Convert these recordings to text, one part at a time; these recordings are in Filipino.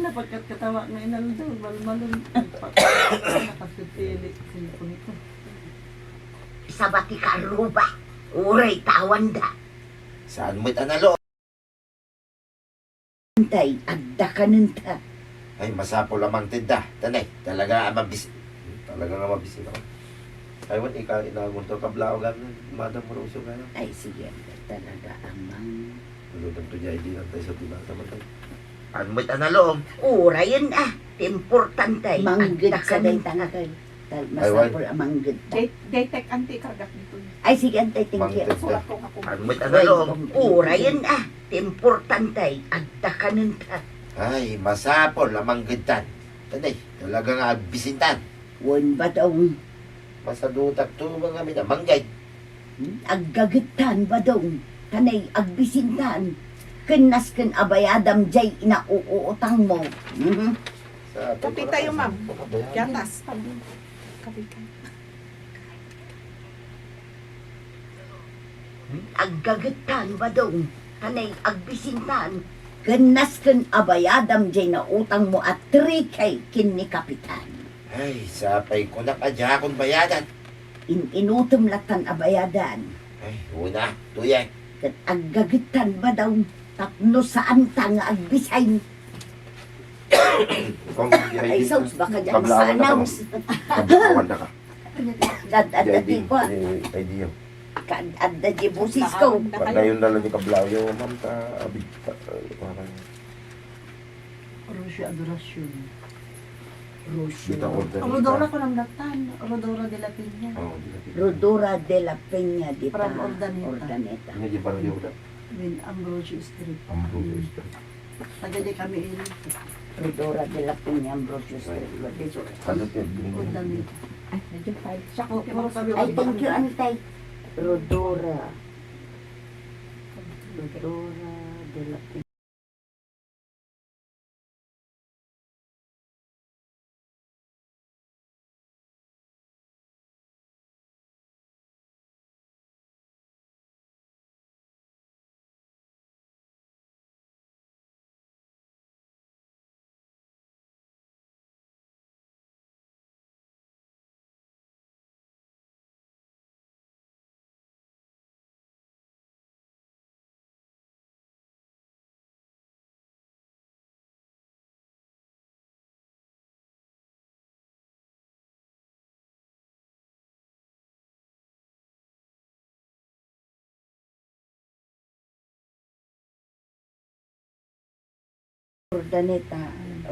na pagkatawa na inaldo, malmalun. Nakasipili, sinipon ko. Sabati ka ruba, uray tawanda. Saan mo'y tanalo? Antay, agda ka nunta. Ay, masapo lamang tinda. Tanay, talaga nga mabisi. Talaga nga mabisi naman. Ay, wala, ikaw inawag to kablao gano'n. Madam Rosso gano'n. Ay, sige, talaga amang. Lutang to niya, hindi lang tayo sa tinata mo tayo. Ano mo'y tanalo? Uray yun importantay. Manggid Agda ka sa day nunta. tanga kay. Masapol ang manggid. Daytek anti kargak dito. Ay sige antay thank you. Manggid. Sulat ko ako. Ano mo'y tanalo? Uray yun importantay. Agda ka nunta. Ay, masapo lamang gintan. Tanay, talaga nga bisintan. Wan ba daw? Masadutak to mga minamanggay. Aggagitan ba daw? Tanay agbisintan. Kenas ken abayadam jay inauutang mo. Sa Kapi tayo, ma'am. Gatas. Kapi ka. Aggagitan ba daw? Tanay agbisintan. Kenas ken abayadam jay na utang mo at 3K kin ni kapitan. Ay, sapay ko na kadya akong bayadan. Inutom latan abayadan. Ay, una, tuyay. Ket aggagitan ba daw? Tapno saan ta nga agbisay? Kung Ay sos baka dyan Kablawan na ka, masanaw. Kablawan na ka. Kadadati ko. Idea. Kadada di busis ko. Pagdayon na lang yung kablaw yung ma'am ta abig ta. Rosyo Adorasyon. Kita order. Rodora ko ng datan. Rodora de la Piña. Oh, di na. Rodora de la Peña di pa. From Urdaneta. Ini di para dia udah. Win Ambrosio Street. Ambrosio. Tagadi kami ini. Rodora de la Peña Ambrosio Street. Ano te binigyan? Urdaneta. Ay, medyo file. Sako, Ay, thank you, Antay. Rodora. Rodora de la Peña.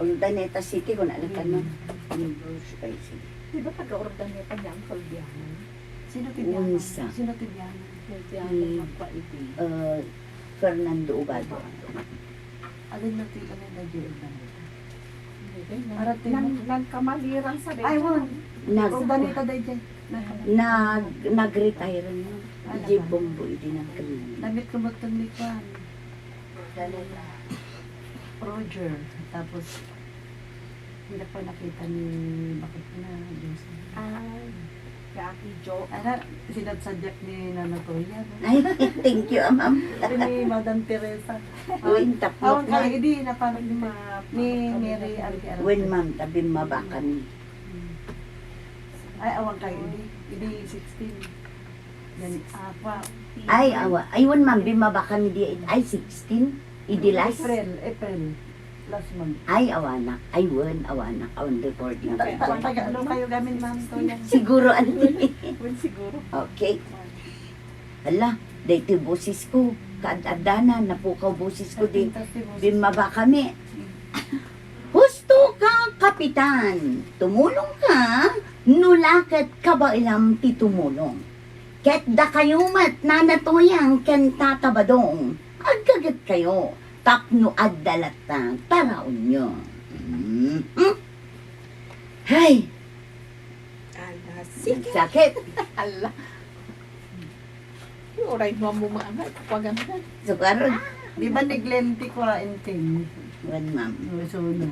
Urdaneta City kung naalatan mo. Ambrosio ay sige. Di ba taga-Urdaneta niya ang Colbiano? Sino Tibiano? Unsa. Sino Tibiano? Tibiano Hmm. magpaiti. Fernando Ubado. Alin na tila na Urdaneta? Para nan kamalirang sa Ay, wala. Urdaneta day dyan. Nag-retire na. Di bombo din ang Namit ko matang likwan. Roger. Tapos, hindi pa nakita ni bakit na Diyos. Ay, kaki Jo. Ano, sinadsadyak ni Nana Toya. Ay, thank you, ma'am. Ni Madam Teresa. Uwin taplok Awang na. kaya hindi na parang ni Mary Alquera. Uwin, ma'am, tabi mabakan. Ay, awang kaya hindi. Hindi 16. Yan, apa. Ay, awa. Ayun, ma'am, bimabakan di ay 16. Idilas. April. Last month. Ay, awanak. Ayun, awanak. Awan recording. Taga-ano kayo gamin, ma'am? Toya? Siguro, auntie. Well, siguro. Okay. Ala, dito busis ko. Kaadadana, napukaw busis ko din. Bimaba kami. Husto ka, kapitan. Tumulong ka. Nulakat ka ba ilang titumulong? Ket da kayo mat nanatoyang ken tatabadong. Agkagat kayo. Tapno addalatang taraon nyo. Hay, Ala, sige. sakit. Ala. Oray mo mo maangat. Wagan ka. Sukaron. Di ba neglenti ko ra inting? Wan, ma'am. So, na.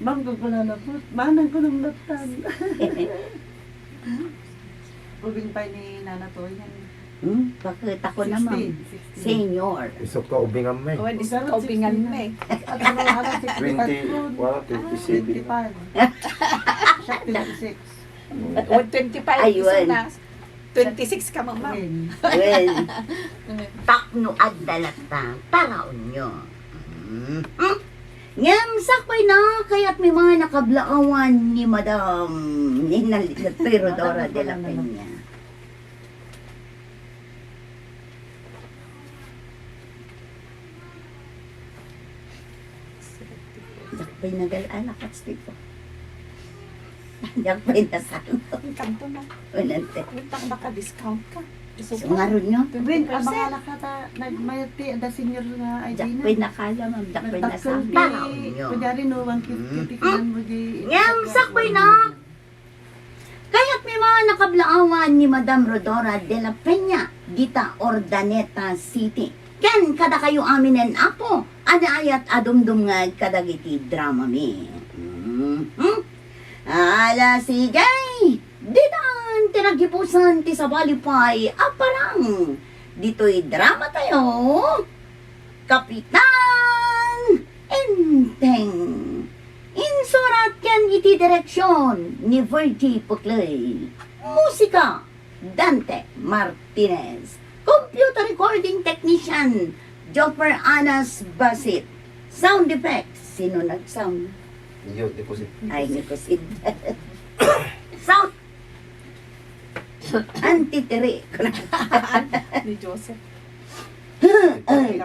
Ma'am, kung ko na po, manang ko ng latan. Pubing pa ni Nana Toyan. Bakit ako naman? 16. Senior. Isok ka ubingan may. Oh, di sa kaubingan na eh. At ano, 20, 27. 25. Siya 26. O, 25. Ayun. Isa na. 26 ka mama. Ayun. Well, Takno adalata, paraon nyo. ngam sakpay na kaya't may mga nakablaawan ni Madam Ninalitat Perodora de la Peña. Sakpay na galala katspik ko. Sakpay na salo. Ang kanto na. Unante. Utang baka discount ka. So nga ron nyo. Win, 20%. abang ka ta, nagmayati, the senior na ID na. Sakpay na kala ma'am. Sakpay na Nagtakal salo. di, kunyari no, 150, tikinan mo di. Ngam sakpay na. Kaya't may mga nakablaawan ni Madam Rodora de la Peña dita Ordaneta City. Ken kada kayo aminen apo, ada ayat adumdum nga kadagiti drama mi. Ala sigay, ditan tinagipusan ti sa balipay aparang. Dito'y drama tayo. Kapitan Enteng. Insurat yan iti direksyon ni Virgie Puclay. Musika, Dante Martinez. Computer recording technician, Jopper Anas Basit. Sound effects, sino nag-sound? Iyo, deposit. Ay, nikosid. Sound. Antitiri. Ni Joseph.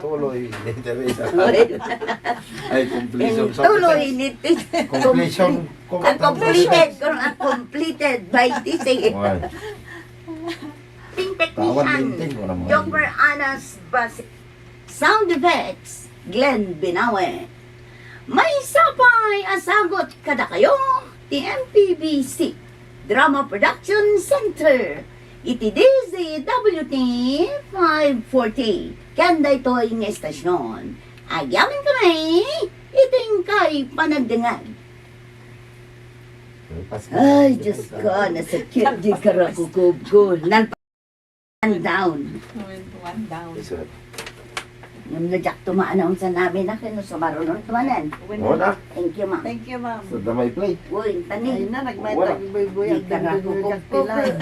Tuloy. Interesa. Ay, completion. Tuloy nito. Completion. Completed. Completed by this Okay. Technician, Jopper Anas Basit. Sound effects, Glenn Binawe. May sapay asagot kada kayo, ti MPBC, Drama Production Center. Iti DZWT 540. Kanda ito yung estasyon. Agyamin kami, iting kay panagdangag. Ay, Diyos ko, nasakit di karakukub ko. Nalpan down. One down. Yung najak tumaan sa namin na kino sa marunong tumanan. Oo na. Thank you, ma'am. Thank you, ma'am. Sa damay play. Uy, tani. Ayun na, Wala. nagmaytag buy-buy Di ka na pilar.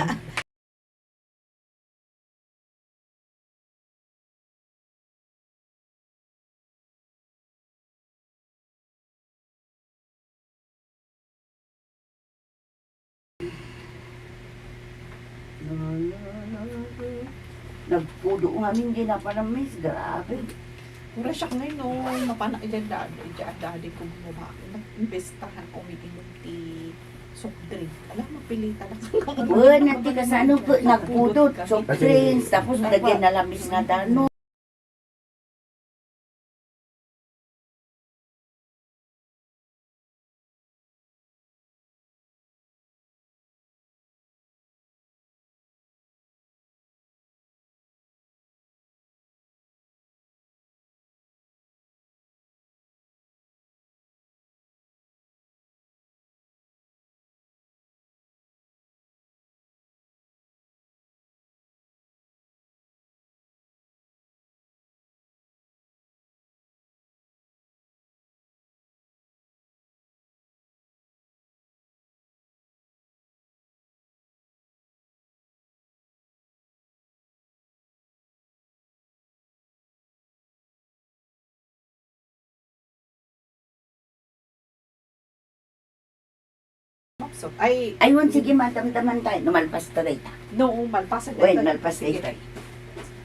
Nagpudo ngamin ginapanamis. Grabe. Pura siya ngayon no. Mapana idadadi ko bumaba. Nag-investahan umiinom ti soft drink. Alam, mapilitan ako. Uy, nanti ka sa ano po, nagpudot. Soft drinks. Tapos lagyan na lamis nga dano. So, ay, Ayun, sige, matamdaman tayo. Numalpas ta rin. no, malpasan Uy, malpas na ito.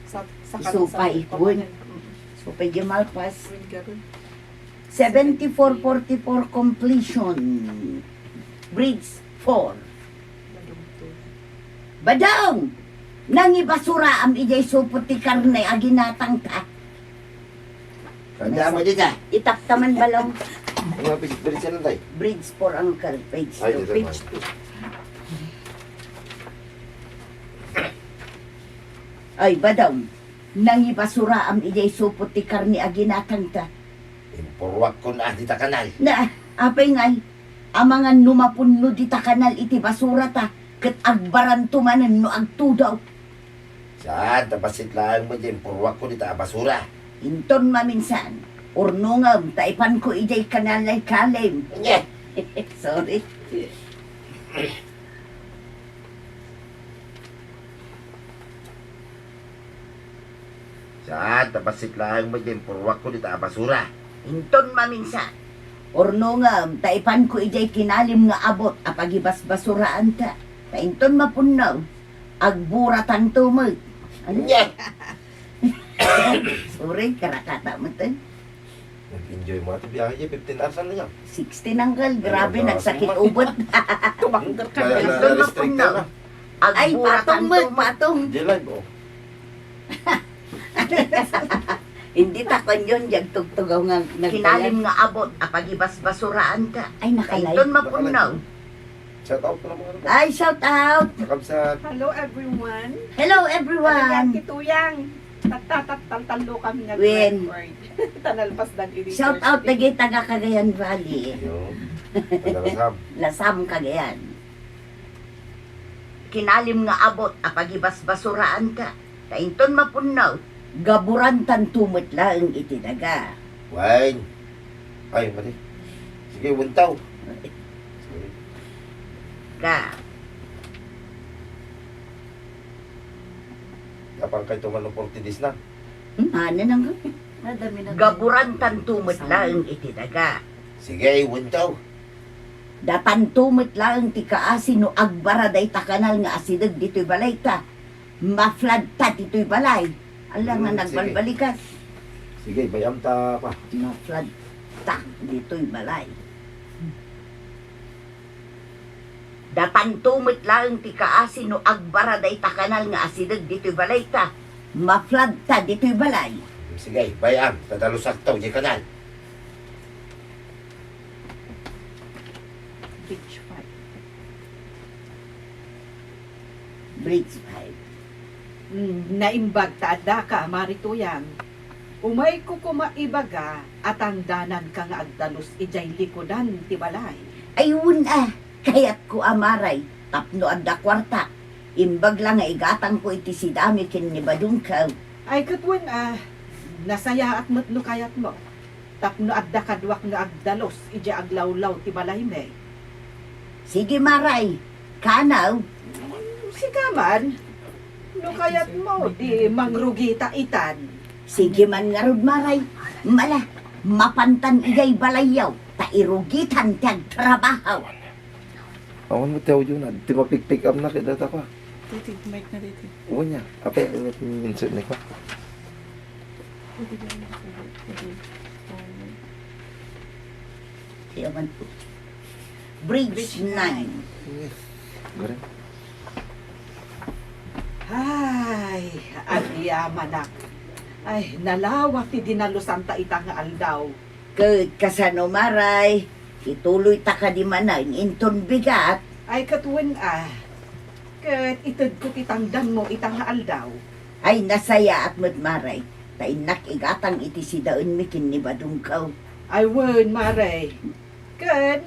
Sa Supay, uy. So, pwede malpas. 74. 7444 completion. Bridge 4. Badang! Nangibasura ang ijay supot ti karne aginatang ka. Kanya mo dito. Itaktaman balong. Ang mga pigit-pilit siya lang tayo. Bridge 4 uncle. Page Ay, 2. dito Page naman. 2. Ay, badang. Nangibasura ang ijay supot ti karne aginatang ka. Impurwak ko na dita kanal. Na, apay ngay. Ang mga numapunno dita kanal iti basura ta. Kat agbaran tumanan no agtudaw. Saan, tapasit lang mo dyan, purwak ko dito, basura. Inton maminsan, urnungam, taipan ko ijay kanalay kalim. Nye! Sorry. Saan, tapasit lang mo dyan, purwak ko dito, basura. Inton maminsan. Urnungam, taipan ko ijay kinalim nga abot, apagibas basuraan ta. Tainton mapunaw, agburatan tumag. Ano? Nye! Sorry, karakata mo to. Nag-enjoy mo ito biyahe niya, 15 hours lang yan. 16 nanggal, grabe, Ay, nagsakit grabe. ubot. Tumanggar ka Kaya na. na-restrict ka na. Ay, patong mo, patong. Hindi lang, oh. Hindi takon yun, tugtugaw nga Kinalim nga abot, apagibas basuraan ta. Ay, nakalay. Inton mapunaw. Shout out ko lang mga Ay, shout out. Nakabsat. Hello everyone. Hello, Ayan, everyone. kituyang. Talo kami nga Wen. word. Tanalpas dan iri. Shout out lagi taga Cagayan Valley. Yun. Pagdarasam. Lasam Cagayan. Kinalim nga abot, apagibas basuraan ta. Tainton mapunaw. Gaburan tan tumot lang itinaga. Wine. Ay, mali. Sige, wuntaw. Sorry. Ga. Kapang kayo tumanong 40 days na. Ano nang Nadami na. Gaburan tantumot lang itinaga. Sige, wuntaw. datan tumot lang ti kaasi no agbara day takanal nga asidag dito'y balay ta. Maflad ta dito'y balay. Alam nga Sige. nagbalbalikas. Sige, bayam ta pa. Maflad ta dito'y balay. Datantumot lang ti kaasi no agbara day takanal nga asidag dito'y balay ta. Maflad ta dito'y balay. Sige, bayam. Tadalo sakto, di kanal. Beach fight. Bridge 5. Naimbag taada ka, marituyang. Umay ko kumaibaga at ang danan ka nga agdalos ijay likodan ti balay. Ayun kayat ko amaray, tapno adda kwarta. Imbag lang nga igatang ko iti sidami kin ni Badungkaw. Ay katwan nasaya at matno kayat mo. Tapno adda kadwak nga agdalos ijay aglawlaw ti balay me. Sige maray, kanaw, Sigaman, no kayat mo di mangrugita itan. sige man nga rod maray, mala, mapantan igay balayaw, tairugitan tiyag trabaho. Awan mo tayo yun. Di ba pick up na kita ta pa. Titig, mic na dito. Oo niya. Apa yung insert na ko? Siyaman po. Bridge 9. Yes. Garen. Ay, agyaman Ay, nalawak ti dinalusan ta itang aldaw. Kat kasano maray, ituloy ta ka di manay, inton bigat, Ay, katuwan kat itad ko titangdan mo itang aldaw. ay nasaya at maray. Tainak igatang iti sidaon mikin ni Badungkaw. Ay, wen, maray. Kat,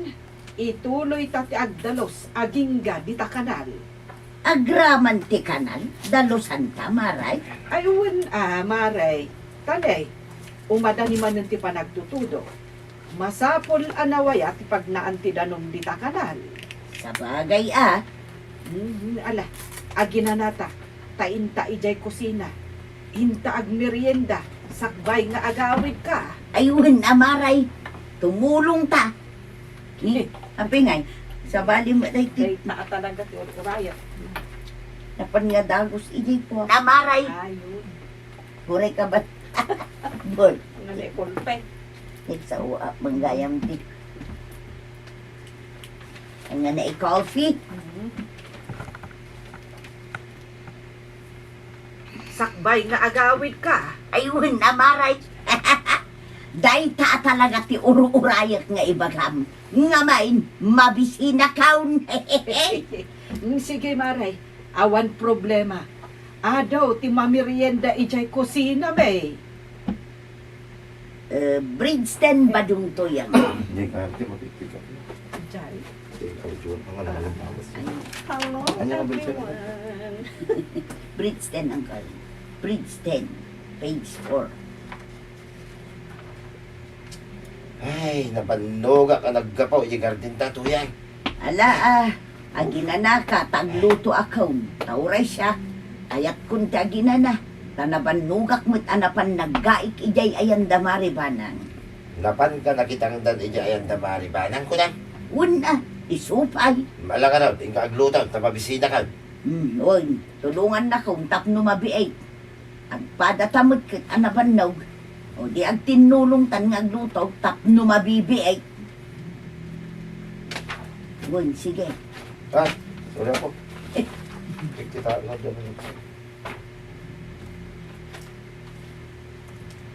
ituloy ta ti agdalos, agingga, dita kanal. Agraman ti kanal, dalusan ta maray. Ay, wen, maray. Tanay, umadani man ti panagtutudo. Masapol anawaya ti pagnaan ti danom dita kanal. Sa bagay Ala, aginanata, tainta ijay kusina. Hinta ag merienda, sakbay nga agawid ka. ayun amaray, tumulong ta. Ni, apingay, sa bali mo day ti, Day na talaga ti uraya. napan nga dagos ijay po. Namaray. Ayun, Huray ka ba? Bol, nalay kulpe. sa uap, manggayam ti. Ang nga na coffee. Sakbay nga agawid ka. Ayun, namaray. Day ta talaga ti uru-urayat nga ibagam. Nga main, mabisina kaun. Sige maray, awan problema. Adaw ti mamirienda ijay kusina may. Bridgeton badung to yan. Hindi ka. Hindi mo pick up. Ijay. Ikaw, Jun. Ang ano lang tapos. Hello, Ano ang bridge? everyone. Bridge 10, Uncle. Bridge 10, page 4. Ay, napanuga ka naggapaw. Yung garden tato yan. Ala aginana ka, tagluto akaw. Tauray siya. Ayat kun ti aginana. Tanaban nugak mo't anapan naggaik ijay ayan damari banang. Napan ka nakitang dan ija ayan tamari ba? Nang ko na. Una, isupay. Mala ka raw. Tingka aglutan. Tapabisita ka. Oy, tulungan na kong tapno mabiay. Agpadatamot kit anaban nog. O di ag tinulong tan nga agluto, tapno mabibiay. Oy, sige. Ah, sorry ako. Kita nga dyan.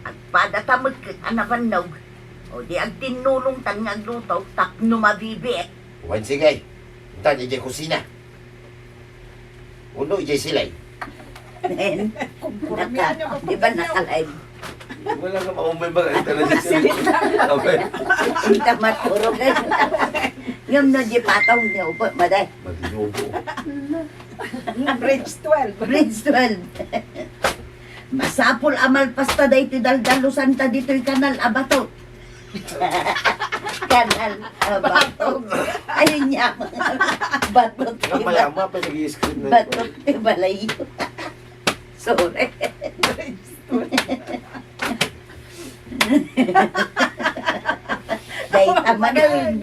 Agpadatamot kit anaban nog. O di ag tinulong tan nga agluto, tapno mabibi. Wan sige. Tan ija kusina. Uno ija silay. Then, Kumpuramihan niyo di ba nakalive? Wala ka maumbay ba? Ito na siya. Okay. Kita maturog na. Yung no, di patong niya upo, maday. Matinubo. Bridge 12. Bridge 12. Masapol amal pasta da iti daldalusan ta dito'y kanal abato. Kanal abato. Ayun niya. Batot. Ang mayama pa nag-i-script na ito. Batot ti balayo. Sorry. Bridge 12. Dahil tama na rin.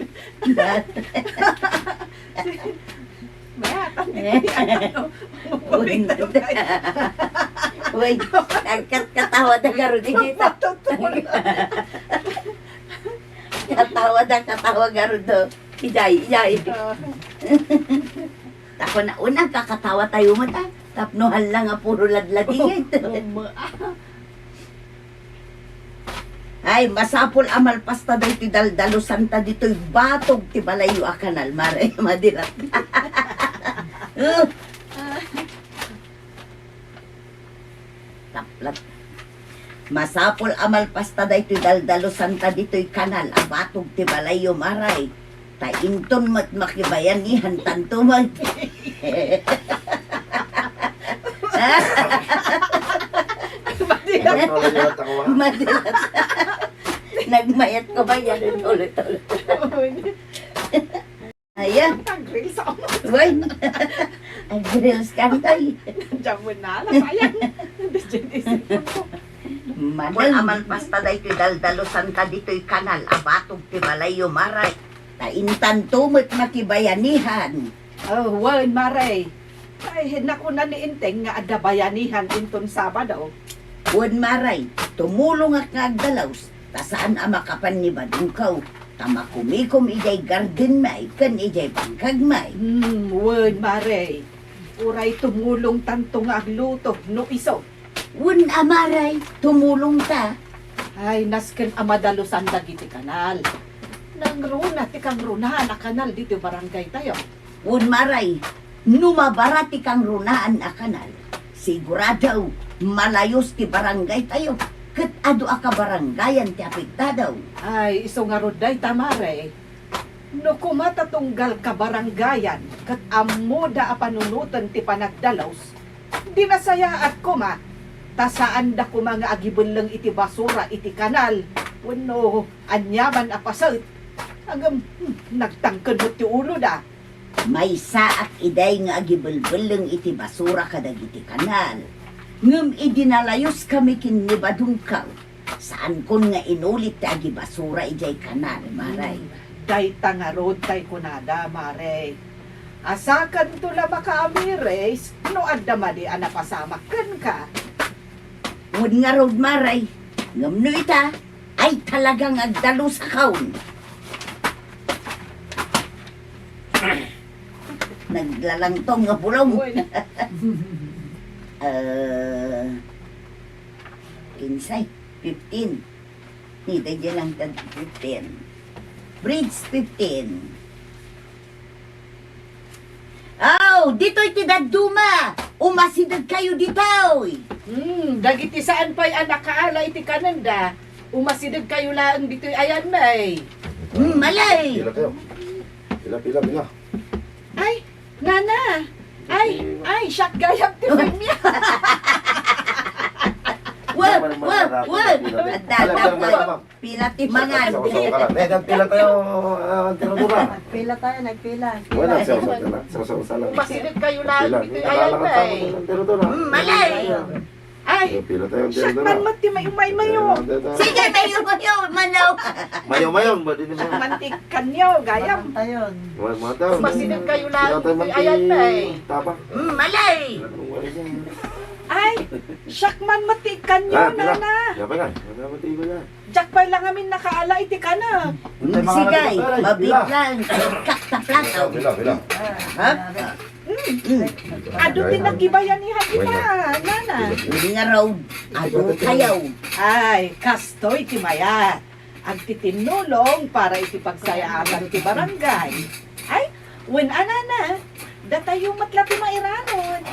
Maya, tandi Uy, katawa na garo din dito. Katawa garo do. Ijay. Ako na unang kakatawa tayo mo ta. Tapnohan lang nga puro ladlading ito. Ay, masapol amal pasta daw ti daldalo santa dito'y batog ti balayo a kanal. Mare, madirat. Taplat. Masapol amal pasta daw ti daldalo santa dito'y kanal. A batog ti balayo maray. Tainton mat makibayan ni hantan tumag. Madilat. Nagmayat ko ba yan ulit. Ayan. Nag-grills ako. Uy. Ang grills ka tayo. Diyan mo na. Sayang. Diyan isipon ko. Kung Madal. amal pasta da ito'y daldalusan ka dito'y kanal, abatog ti balayo maray. Taintan tumot makibayanihan. Oh, wan, Maray. Ay, naku na ni Inteng nga adabayanihan inton Sabado. Huwag maray. Tumulong at ngagdalaws. Tasaan ang makapan ni Badungkaw. Tamakumikom ijay garden may. Kan ijay pangkag may. Wan, Maray. Uray tumulong tanto nga agluto no iso. Huwag amaray. Tumulong ta. Ay, nasken amadalusan dagiti kanal. Nang runa, tikang runahan na kanal dito barangay tayo. Huwag maray. Numabarati kang runaan a kanal. Siguradaw. Malayos ti barangay tayo. Kat ado aka barangayan ti apektadaw. Ay, iso nga roday tamare. No kumatatunggal ka barangayan, kat amuda a panunutan ti panagdalaws, di nasaya at kuma, tasaan da kuma nga agibulang iti basura iti kanal, wano anyaman a pasat, agam nagtangkad mo ti ulo da. May saak iday nga agibulbuleng iti basura kadag iti kanal. Ngem idinalayos kami kin ni Badungkaw. Saan kon nga inulit ti agi basura ijay kanal, maray. Day tangarod tay kunada, mare. Asakan tula makaamires, no adda madi anapasama ken ka. Wud nga rod maray. Ngem no ita ay talagang agdalo sa kaon. Naglalangtong nga bulong. Uy, Kinsay, 15. Nita dyan lang 15. Bridge 15. Oh, dito'y tidagduma. Umasidag kayo dito. dagiti saan pa'y anak kaala iti kananda. Umasidag kayo lang dito'y ayan may. Malay. Tila kayo. Pila. Ay, nana. Ay, siyak gayam ti Femia. Wag! Dada, pila timangan. Sawa-sawa ka lang. Pila tayo, tinadura. Nagpila tayo, nagpila. Wala, sawa-sawa ka lang. Sawa-sawa lang. Masilip kayo lahat. Pila. Dito ayan na eh. Tinadura. Malay! Ay, Pila tayo, siyak tinadura. man mati mayo. Sige, mayo, manaw. Mayo, ba din mo? Mantikan niyo, gayam. Manta yun. Mataw. Masilip kayo lahat. Pila tayo, Dito ayan na eh. Tapa. Malay! Ay, siyak man matikan niyo, Pila. nana. Yapa nga. Wala ba tayo ba? Jak pa lang amin nakaala iti ka na. Sigay, mabiglang. Kaktaplataw. Pila. Ha? Ado din nagibayan ni Halima, nana. Hindi nga raw. Ado kayaw. Ay, kasto iti maya. Ang titinulong para iti pagsayaan ti barangay. Ay, when anana, datayo matlapi mairanon.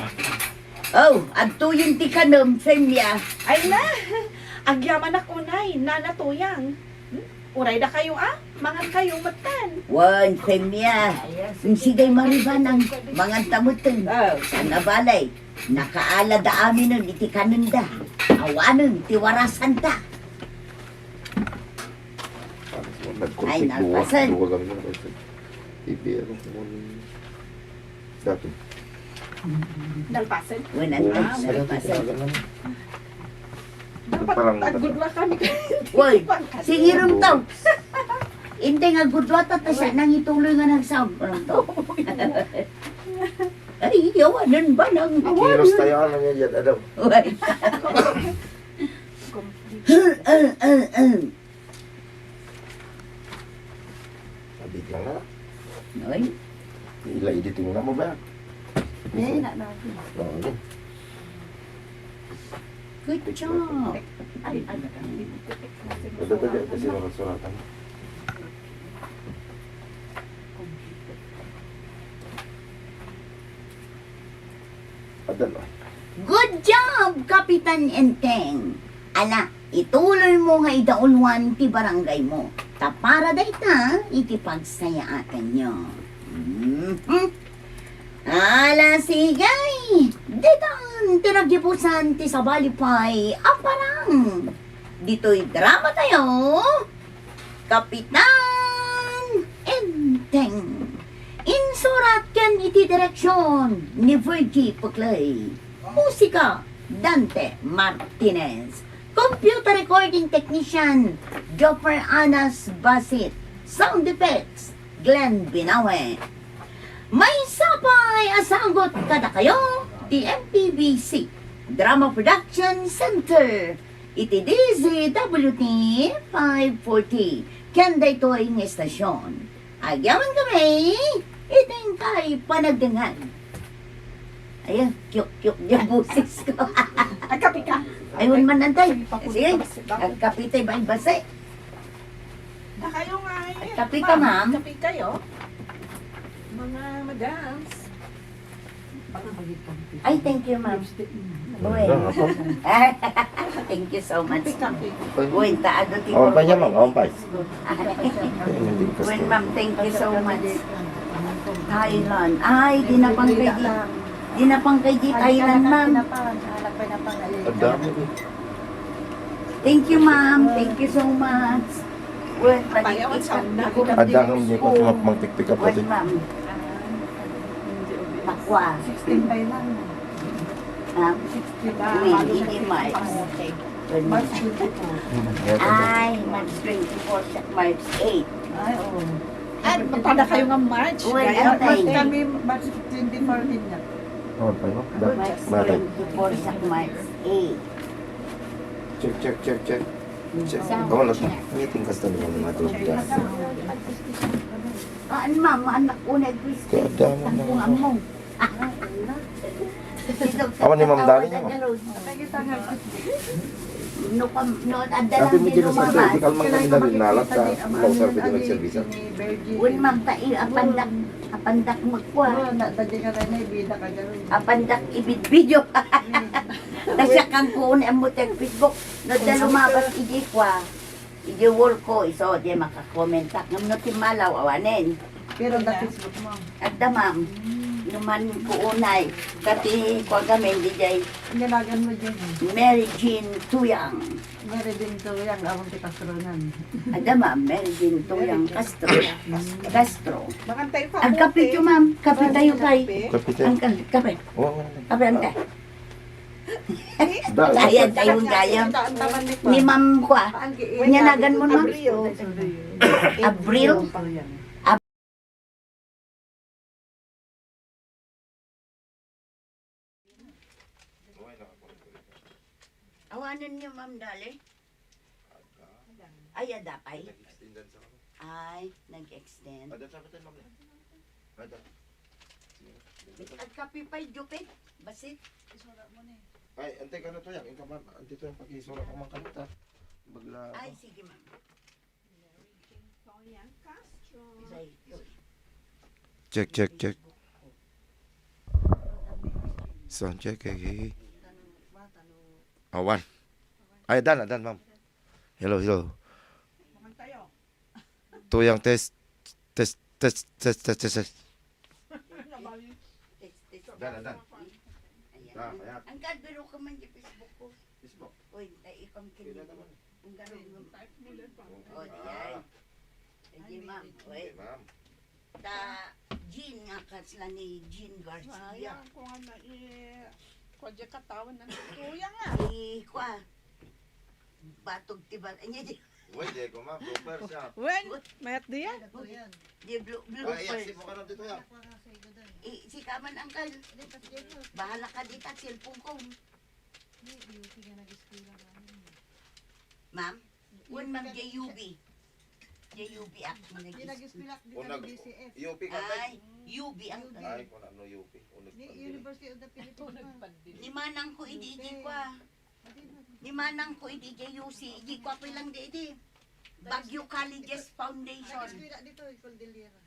Oh, adto yung tikanom, Femia. Ay na, agyaman ak unay, nana tuyang. Uray na kayo mangan kayo matan. Wan, Femia. Sigay maribanang mga tamutin. Oh, Sana balay. Nakaala da amin nun, iti kanon da. Awanon, tiwarasan ta. Ay, nalpasan. Dati. nalpasan. Wanan ka, nalpasan. Dapat Parang- agudwa kami. Woy, singirom to. Hindi nga gudwata ta siya nang ituloy nga ng sound. Parang to. Ay, yawanan ba nang Kilos tayo ano niya dyan, ano? Woy. Abit lang na. Oy, Ila editing na mo ba? Eh, na natin. Oo. good job. Ito kasi surat-suratan. Adan ah. Good job, Kapitan Enteng. Ala, ituloy mo nga idaulwan ti barangay mo. Tapara dayta, iti pagsayaan nyo. Ala, sigay. Ditang tinagipusan ti sabalipay, aparang. Dito'y drama tayo. Kapitan Enteng. Insurat ken iti direksyon ni Virgie Puclay. Musika, Dante Martinez. Computer recording technician, Joffer Anas Basit. Sound effects, Glenn Binawe. May sapay asagot kada kayo, TMPBC, Drama Production Center. Iti DZWT 540. Kanda ito ay ng estasyon. Agyaman kami, iting kay panagdangan. Ayan, kyuk-kyuk yung busis ko. Agkapi ka. Ayun man nantay. Sige, agkapitay ba yung base? Na kayo nga eh. Agkapi ka, ma'am. Agkapi kayo. Mga madams. Ay, thank you, ma'am. Uy. Thank you so much. Agkapi. Uy, taado ti Awan pa niya, ma'am. Awan pa. Uy, ma'am, thank you so much. Thailand. Ay, di na pang kay di na pang kay di Thailand, ma'am. Ang dami eh. Thank you, ma'am. Thank you so much. Uy, Payawan sa una. Adang niya kung magtiktik ka pa Uy, din. ma'am. Pakwa. 16 pa lang. Ah, hindi March. Uy, March ma'am. 24. Ay, March 24, siya, March 8. Ay, oo. At matada kayo nga March. Uy, Gaya ano tayo? Kami, March 24 din na. Awan pa yun. March Bakit? 24, siya, March 8. Check. Check. Awan lang. Ngiting kasta naman ng mga tuligas. Ano, ma'am, anak ko na quiz. Kaya dami na. Ang among. Awan ni Ma'am Dali niya, No, adala Dati mo din kinasal lumamas. di kalmang kami na rin nalat sa lausar pwede magservisa. Uy, ma'am, apandak magkuha. Tadi ka rin ay bida ka gano'n. Apandak ibid-video. Tasya kang kuun ang mo tag Facebook. Nada lumabas iji kwa. Iji wall ko. Iso, di makakomentak. Ngam no timalaw, awanin. Pero na Facebook mo. Adda ma'am. Numan ko unay. Kati ko kami di jay Nilagan mo dyan. Mary Jean Tuyang. Meron din ito yan. Awang kita surunan. Adda ma'am, Mary Jean Tuyang Castro. Castro. Makantay pa. Ang kape ko ma'am. Kape tayo kay. Kapite. Ang kape. Oo. Kape ante. Da- Kaya tayong gaya. Ni ma'am ko ah. Nyanagan mo ma'am. Abril. Awanan niyo ma'am dali. Ay, adapay. Nag-extendan sa kami. Ay, nag-extend. Ada sa patin, ma'am. Ada. At kape pa'y jupit. Basit. Ay, antay ka na to yan. Ikaw, ma'am. Antay to yung pag-isura ko mga kanita. Bagla. Ay, sige ma'am. Say, Check, check, check. Sound check, okay. Awan. Ay, adan, ma'am. Hello, hello. Tuyang test. Test. Dan. Ayan. Ayan. Ang kadbiro ka man di Facebook ko. Facebook. Uy, tayo ikang Kailan kinig. naman? Ang ganun mo. O, diyan. Sige ma'am. Uy, Okay, ma'am. ta Jean nga kasla ni Jean Garcia. Sayang kung ano kwadya katawan ng tuya nga. Kwa. Batog tiba. Anya di. Wait, ko, ma'am. Super siya. When? Mayat diyan? Di blue Ay, first. mo ka na dito yan. Si Kaman Angkal. Bahala ka dito at cellphone ko. Ma'am? One ma'am JUB. JUB ako nag-isip. Unag, UP ka Ay, UB ang Ay, kung ano UP. Unag University of the Philippines. Ni manang ko idi kwa. Ni manang ko idi UC. Idi ko pa lang di. Baguio Colleges Foundation. Nag-eskwela dito, Cordillera.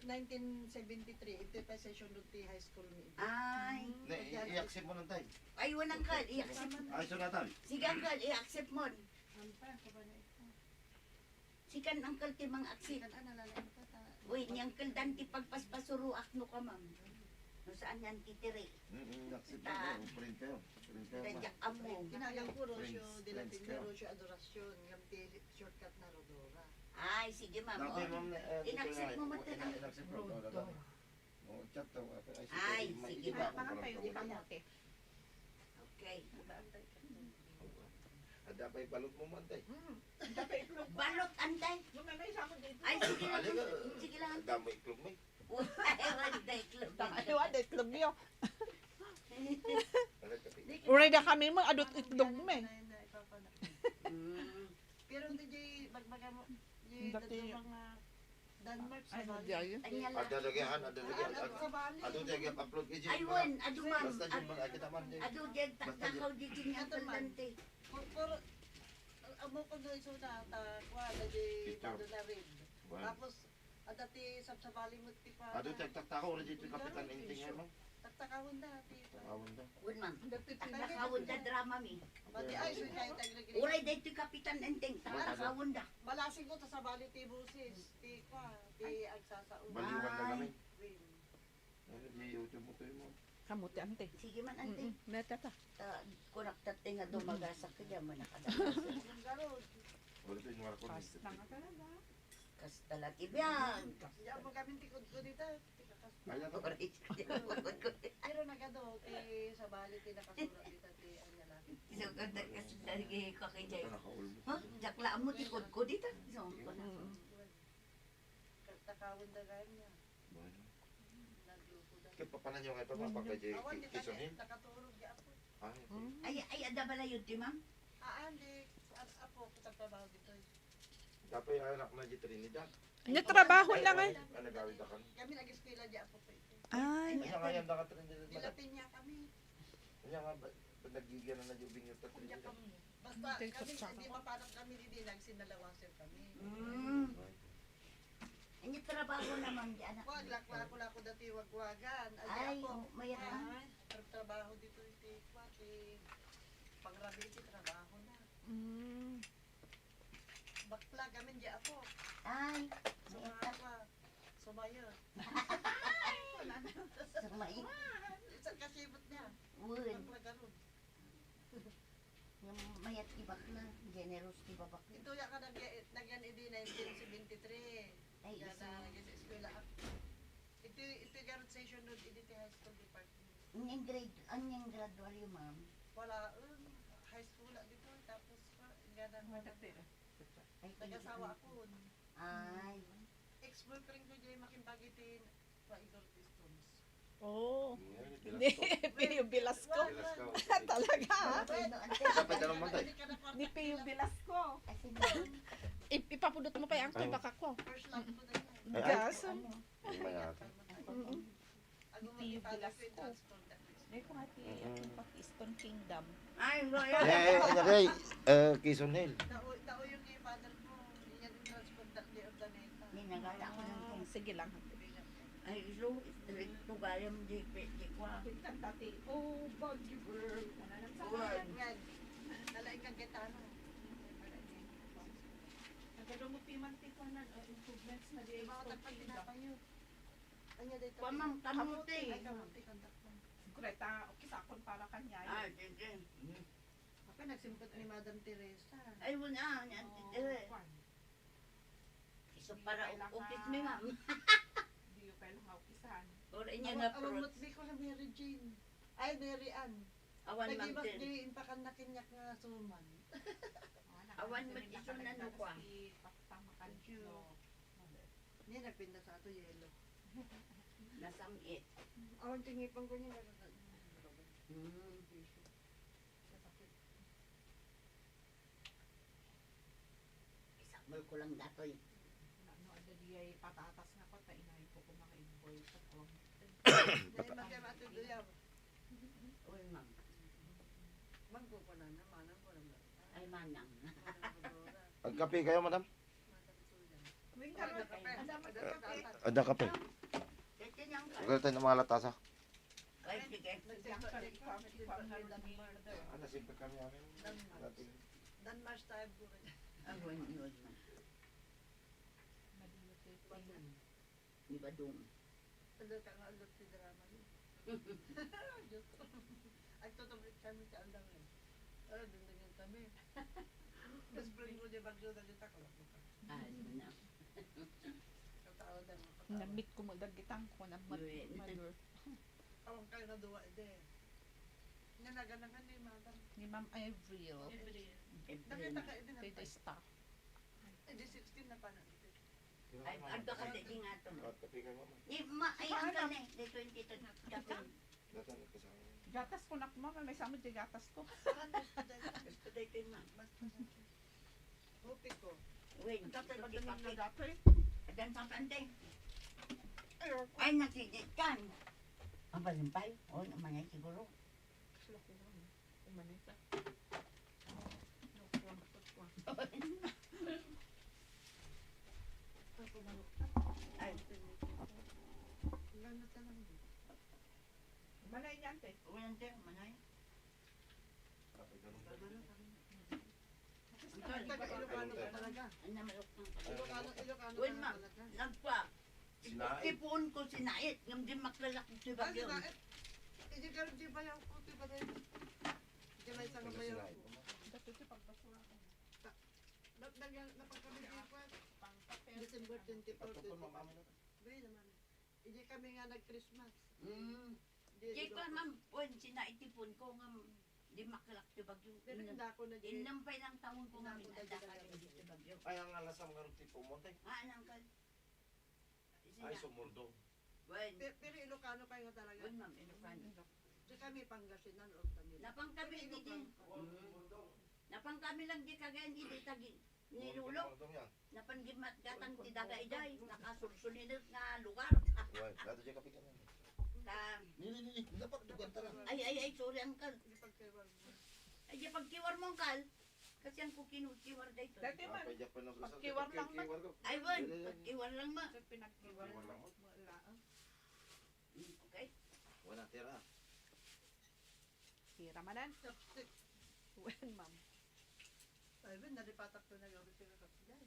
1973, ito pa session ng high school ni. Ay, I-accept mo ng tayo. ay wanang kal, i-accept. Ay, sunatan. Sige angkal, i-accept mo. Sikan angkal ti mang accept. Uy, ni angkal dan ti pagpaspasuro akno ka ma'am. No saan yan titiri? I-accept mo. Print kayo. Print kayo, ma'am. Tadyak amo. Kinagang ko Rocio Friends, de friends Latin, kayo. Rocio Adoracion, ngam ti shortcut na Rodora. Ay, sige ma'am. Dati, Oh. ma'am, In-accept mo mata ang in-accept mo. Oh, chat daw. Ay, sige, ma'am. Makantay, di ka mote. Okay. Ada pa ibalot mo man tay. Dapat iklog. Balot antay. Lumanay sa akin dito. Ay, sige lang. Ali ka. Sige lang. Damo iklog mo. Ay, wala iklog. Ayaw, ada iklog niyo. Ano ka? Uray na kami mo, adot iklog mo eh. Mm. Pero hindi jay bagbaga mo, jay Dati- dadto mga Denmark sa Ay, Bali. nadyayo. Anya lang. Ada lagi han, ada lagi. At sa Bali. Ado lagi upload kay Ay, wan. Ado ma'am. Basta jud man kita man. Ado dyan. Takaw di niya kaldante. Por amo ko doon so na ta kwa na jay Picture. na rin. Tapos adati sa Bali mo ti pa. Ado tagtako rin dito kapitan inting mo. Taktakawon na ti. Awon da. Wan ma'am. Dati Takawon da drama mi. Pati ay so kay taglagi. Uray dito kapitan enteng. Takawon da. Malasing ko ta sa Bali ti busis. Ti kwa ti agsasaon. Baliwan na kami. Rin. Ano di YouTube mo to mo. kamuti ante. Sige man ante. Neta ta. Kunak tate nga dumagasak ka dyan man nakadalas. Yung garod. Wala to yung ko. Pas na nga talaga. Kas talati biyan. Diyan mo kami tikod ko dito. Tikakas. Ay na to. Uray. Pero nagado ti sa Bali ti nakasura dito ti anya lang. So, ganda kasi lagi ko kay Jay. Ito nakaulmo. Huh? Jakla mo tikod ko dito. So, Takawon da ganyan. Bueno. Nagluko da. Kaya papanan nyo ngayon pa mapakay Awan di kisonin. kanya nakaturog di apo. Ay, ay ada bala yun ti ma'am. Di apo ko trabaho dito. Dapat yung anak na di Trinidad. Nya trabaho lang eh. Ay, nagawid ako. Kami nag-eskwela di apo pa ito. Ay, Kanya nga yan, naka Trinidad. Dilapin niya kami. Kanya nga, nagigyan na jubing yung Kanya Trinidad. kami. Basta kami hindi mapanap kami hindi nagsinalawasan kami. Mm. Ano trabaho naman di anak? Wag lako dati wagwagan. Ay, Apo. mayaman. Trabaho dito iti kwati. Pangrabi iti trabaho na. Bakla kami di apo. Ay, Sa mga Sumayo. Sumay. Isa kasibot niya. Uy, Maglagarod. yung mayat ibak na. Generous di ba bakla? Ito ya ka nagyan idi 1973. Ay, Kaya isa. na nagyan sa eskwela. Ito garod session nun idi high school department. Anyang gradual yung ma'am. Wala, high school na dito. Tapos, ganang Ay, nag-asawa ako. Ay, Ex-boyfriend ko dyan makimbagitin pa Igor Pistons. Oh. Bilas Pio Velasco. ko. Talaga. Dapat tanong mo tayo. Ni Pio Velasco. kasi Ipapudot mo pa yung angkol baka ko. First love ko na yan. Ay, Gas. ano, Yung mayata. Ako Pio magpapalala ko Velasco. yung transport that is. May kumati ang Pakistan Kingdom. ay, Ano rin? Quezon Hill. Tao yung kay father ko. Hindi niya din transport that day of the neta. ninagala ko ng Ah, sige lang. ay, so, tugalim di kwa. Tati, oh, buggy bird. Word. Yan. Nalaing kang getano. Nagano mo pimanti ko na improvements na di Mga tagpag pinapayo. Anya dito. Pamang kamuti. Ay, kamuti kang takpan. Kureta, okay sakon para kanya. Ah, sige. Ako nagsimpot ni Madam Teresa. Ay, wala, so para ukis mi ma'am. Di yung kailang maukisan. Or inya nga Awang fruits. matbi ko na Mary Jane. Ay, Mary Ann. Awan Nag-ibas mountain. diin pa kan nakinyak nga suman. Awan mo isun na no kwa. Niya nagpinda sa ato yelo. Nasamit. Awan tingipan ko niya. Isakbal ko lang datoy. Ano, ada di ay patatas nga ko, tainahin ko kung maka-invoice sa kong. Dahil magkama ato duyaw. Uy, ma'am. Mangko ko na, manang ko lang. Ay, manang. Magkape kayo, madam? Wing Ada ka kape. Ada kape. Kaya niyang ka. Huwag tayo ng mga latasa. Ay, sige. Ano, simple kami amin. Dan mas tayo ko rin. Ang buwan yun, ma'am. Di ba doon? Ano ka nga alot si drama niya. Diyos ko. Ay, tutublit kami ka andang eh. Ah, dundangin kami. Mas bring mo di bagyo na dito ko. Ay, na. Katao na. Nabit ko mo dagitang ko na Yun. mother Awang kayo na duwa ide. Nanaganangan ni madam. ni Ma'am Avril. Nakita ka ide na Kay the tayo. staff. Ide 16 na pa na ide. Ay, ando ka sa di nga ito. Kape kayo, mama. Ay, ang ka na. Di 22 na. Kapag. Dito, kasama. Gatas ko na mama, may samod di gatas ko. Gusto tayo kayo, ma'am. Hopi ko. Wait, Dapat kapag pag ipakit. dapat. Adan papante. Ay, nasigit kan. Ang balimpay? O, naman ay siguro. Umanita. Ay, Ganda talaga. Manay niyan te. walang tayo, manay. Kape ganun. Ang Taga Ilocano ka talaga. Ang namalok ng Ilocano ka Wait, ma'am. talaga. Nagpa. Sinait. Tipon ko sinait. Ngam di maklalak sa Ah, bagyo. sinaet. Hindi ka rin di ba yung puti ba rin? Di ba isang Taga bayaw sinait. ko? Dapat ito pagbasura ko. Napagkabili ko Pang papel. December 24, Patupon, 25. mama na. Bay naman. Hindi kami nga nag-Christmas. Di, Di ko ma'am, pwede sinait tipon ko ngam di makalak sa bagyo. Pero hindi ako na di. Inampay lang taon ko ngamin. Inampay Anda ka talaga. rin sa bagyo. Ay, ang alasam nga rin tipo mo, tay. Anang ka. Ay, sumurdo. Wen. Pero Ilocano kayo talaga. Wen ma'am, Ilocano. Di kami Pangasinan o Manila. Napang kami di din. Napang kami lang di kagayan di tagi. Nilulo. Murdong yan. Napangimat gatang ti dagayday. Nakasulsulinit nga lugar. Uy, dato siya kape ka na. Ka. Nini, dapat dugan tara. Ay, sorry angkal. Hindi pagkaiwan mo. Ay, di pagkiwar mo angkal. Kasi ang kukinukiwar dito. Dati man. Kapay Japan na gusto. Pagkiwar lang man. Kiwar ko. Ay, Wen, pagkiwar lang ma. Sa pinagkiwala. Kiwar lang mo. Wala. Okay. Wala tira. Hira manan. Chopstick. Wen ma'am. Ay, Ben, nalipatak to na gawin sila kapilay.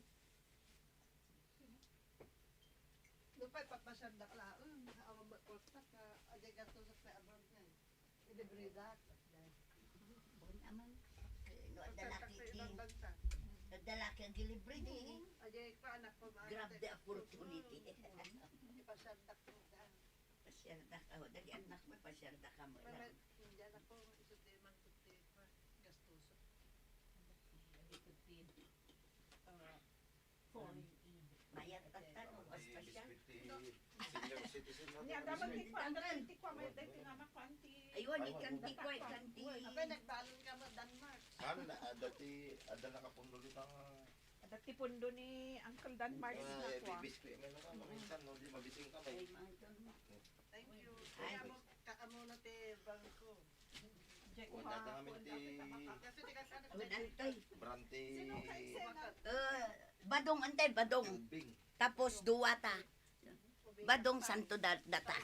Lupay papasyan na klaon. Ang magkostak na aday gato sa abang niya. Ilibre dat. Bon aman. No dalaki ang gilibre di. Aday pa anak ko. Grab the opportunity. Ipasyan na ko. Pasyarda ka. Dali anak mo, pasyarda ka mo lang. Diyan ako. Isuti man tuti. Gastuso. Mayat at tanong. Mas pasyal. Senior citizen na. Niya dapat tikwa may dati nga makwanti. Ayun, ikanti ko, ikanti. Abay nagbalon ka mo Denmark. Ano na, dati, ada nakapundo dito ang Dati pundo ni Uncle Dan Marks na ko. bibis ko. May naman, minsan, no, di mabising kami. Thank you. Kaya mo kaamo na te bangko. Wala na kami ti Kasi di ka sana Awin antay. Branti Badong antay, badong. Bing. Tapos duwata. Badong santo data.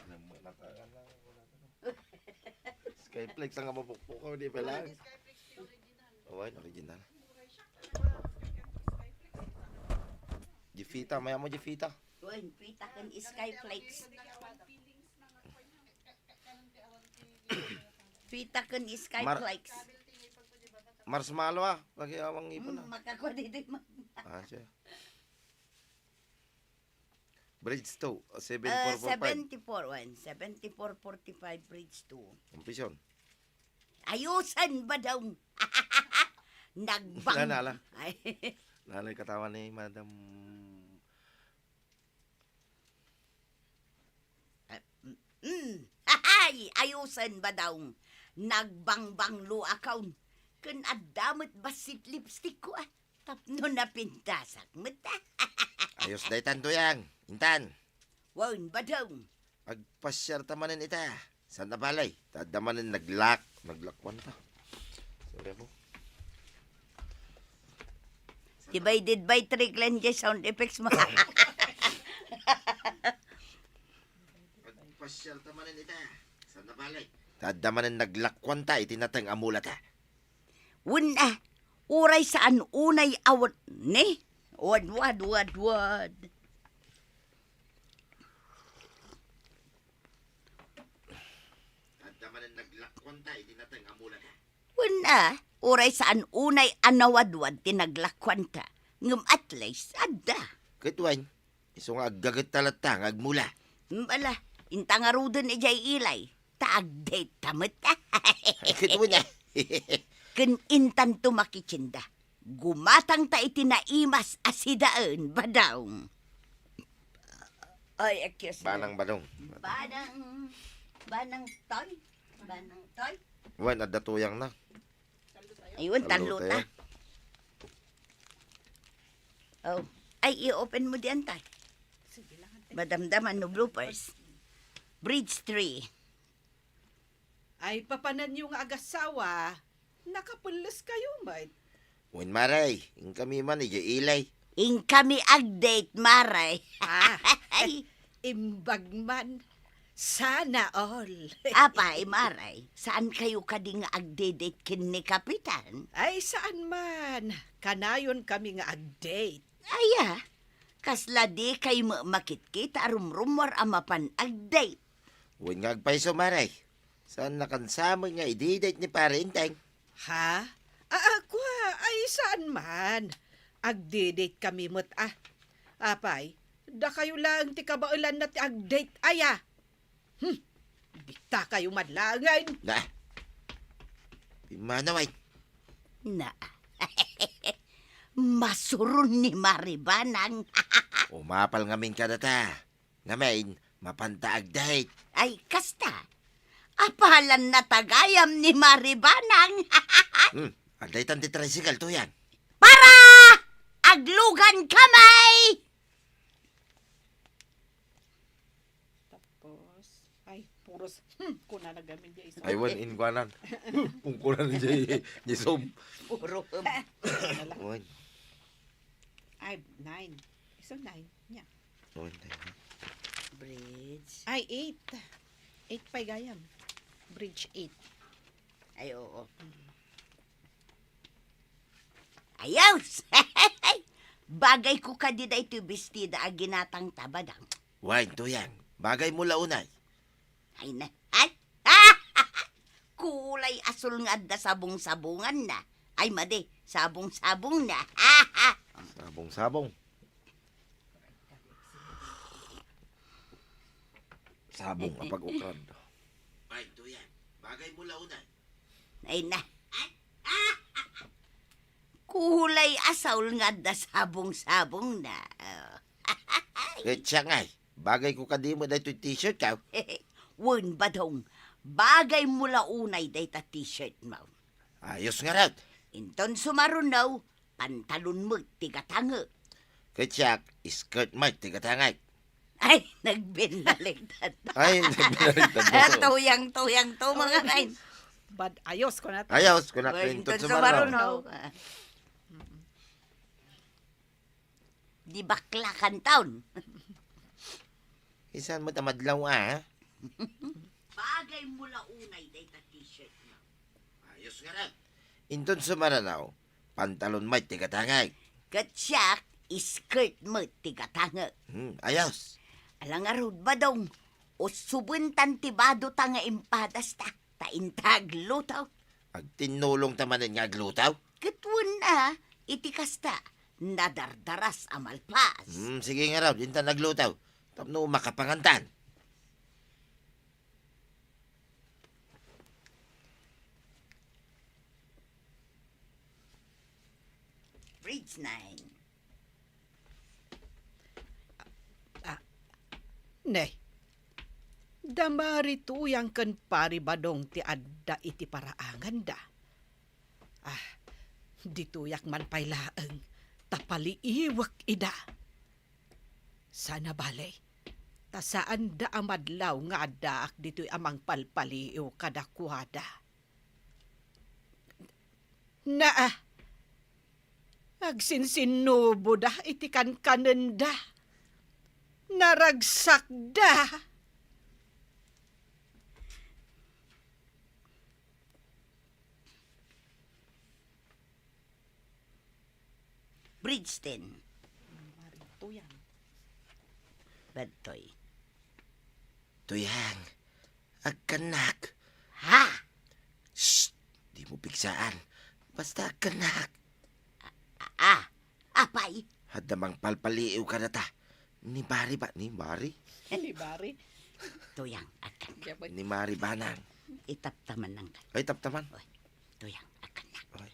Alam mo, natagan na. Wala na. Skyflex ang mapukpukaw, di pa lang. Skyflex the original. Awan, original. Jefita, maya mo Jefita. Uy, pita kan Skyflex. Pita kan Skyflex. Marshmallow ah, lagi awang ipon ah. Makakuha dito mo. Ah, siya. Bridge 2, 7445. 7445 bridge 2. Umpisyon. Ayusan ba daw? Nagbang. Nala. Ay, Nalay katawan ni Madam. Ay, ayusan ba daw? Nagbangbang lo account. Kun adamot basit lipstick ko ah. Tapno na pintasak mo ta. Ayos day tanto yang. Intan. Wan ba daw? Agpasyar tamanin ita. Saan na balay? Tadamanin naglakwan ta. Sabi mo. Divided by 3 clan dyan sound effects mo. Agpasyar tamanin ita. Saan na balay? Tadamanin naglakwan ta. Itinatang amula ta. Una, uray saan unay awat ne? Wad. Tadamanin naglakwan ta. Itinatang amula ta. Una, uray saan unay anawadwad tinaglakwan ta. Ngum at least, adda. Kitwan. Iso nga aggagat talat ta. Agmula. Mbala, intangarudon ijay ilay. Taagdate tamot. Kitwan niya. Kun intan tumakichinda. Gumatang ta itinaimas asidaan badaw. Ay, excuse me. Banang badong. Banang toy. Wan, adatuyang na. Ayun, talo ta. Oh, ay, i-open mo diyan tay. Madamdaman no bloopers. Bridge 3. Ay, papanan yung agasawa. Nakapulis kayo, mate. Wan maray. Yung kami man, ilay. In kami agdate, maray. Ay, Imbagman. Sana all. apay, maray. Saan kayo kading agdedate kin ni Kapitan? Ay, saan man. Kanayon kami nga ag-date. Aya, kasla di kay makitkit arumrumor amapan agdate. Wan nga agpaiso maray. Saan nakansama nga ididate ni pare inteng? Ha? Ako, ay saan man. Ag-date kami mo't Apay, da kayo lang ti kabailan na ti ag-date aya. Bita kayo madlangan. Na. Pimanaway. Na, masurun ni Maribanang. Umapal ngamin ka data. Ngamin, mapanta agdate. Ay, kasta. Apalan na tagayam ni Maribanang. Agdate ang titricycle to yan. Para! Aglugan kamay! Tapos, ay, puros, kuna na gamin di isa. Ay, wan, inkwanan. Pungkulan ni Jisom. Puro. Wan. Ay, 9. Isa 9. Nya. Wan. Bridge. Ay, 8. 8 pa'y gayam. Bridge 8. Ay, oo. Ayaw! bagay ko ka di da ito bestida a ginatang tabadang. Wine, Tuyang. Bagay mo launay. Ay na, ay, kulay asul nga da sabong-sabungan na. Ay madi, sabong-sabong na. Sabong-sabong. Sabong kapag ukran. Wine, Tuyang. Bagay mo launay. Ay na, kulay asaul nga da sabong-sabong na. Kahit siya nga bagay ko kadimo da ito t-shirt ka. Wen badong, bagay mula unay day ta t-shirt mo. Ayos nga rat. Inton sumarunaw, pantalon mo tigatanga. Kahit siya, skirt mo, tigatangay. Ay, nagbinaligtad. Ay, nagbinaligtad mo. Tuyang to mga kain. Bad ayos ko na to. Ayos, kung Wen, naklintot inton sa maraw. sumarunaw. Di bakla kan taon. Isan mo tamadlaw ha? Bagay mula unay day ta t-shirt mo. Ayos nga rat. Inton sa maranaw, pantalon mo, tigatangay. Katsyak, skirt mo tigatanga. Ayos. Alang arod ba dong? O subuntan tibado ta nga impadas ta. Taintag lutaw. Ag tinulong tamanin nga glutaw. Katwan na, itikas ta. Nadardaras amalpas. Sige nga raw, dinta naglutaw. Tapno makapangantan. Bridge 9. Nay, damari tuyang ken pari badong ti adda iti paraangan da. Dituyak man paylaeng, tapaliiwak ida. Sana balay, tasaan da amadlaw nga addaak dito'y amang palpaliw kadakwada. Agsinsinubo da iti kankanen da. Naragsak da. Bridge 10. Tuyang. Badtoy. Tuyang, agkanak. Ha? Shh! Di mo pigsaan. Basta agkanak. Apay? Hadamang palpaliw ka na ta. Ni Bari ba? Ni Bari? Ni Bari. Tuyang akan. Ni Mari Banang. Itaptaman ng kan. Ay, taptaman. Tuyang akan na. Ay,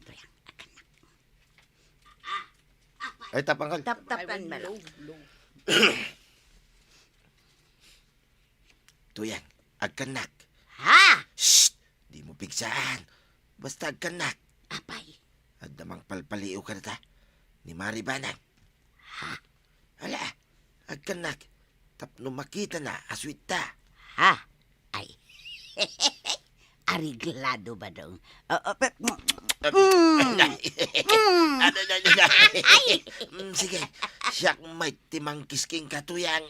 Tuyang akan na. ay tapangkal. Taptapan malo. Tuyang, agkanak. Ha? Shh! Di mo pigsaan. Basta agkanak. Apay? Hadamang palpaliw ka na ta. Ni Mari Banang. Ha? Ala, agkanak. Tapno makita na, aswit ta. Ha? Ay. Ariglado ba dong? Sige, siyak may timang kisking katuyang.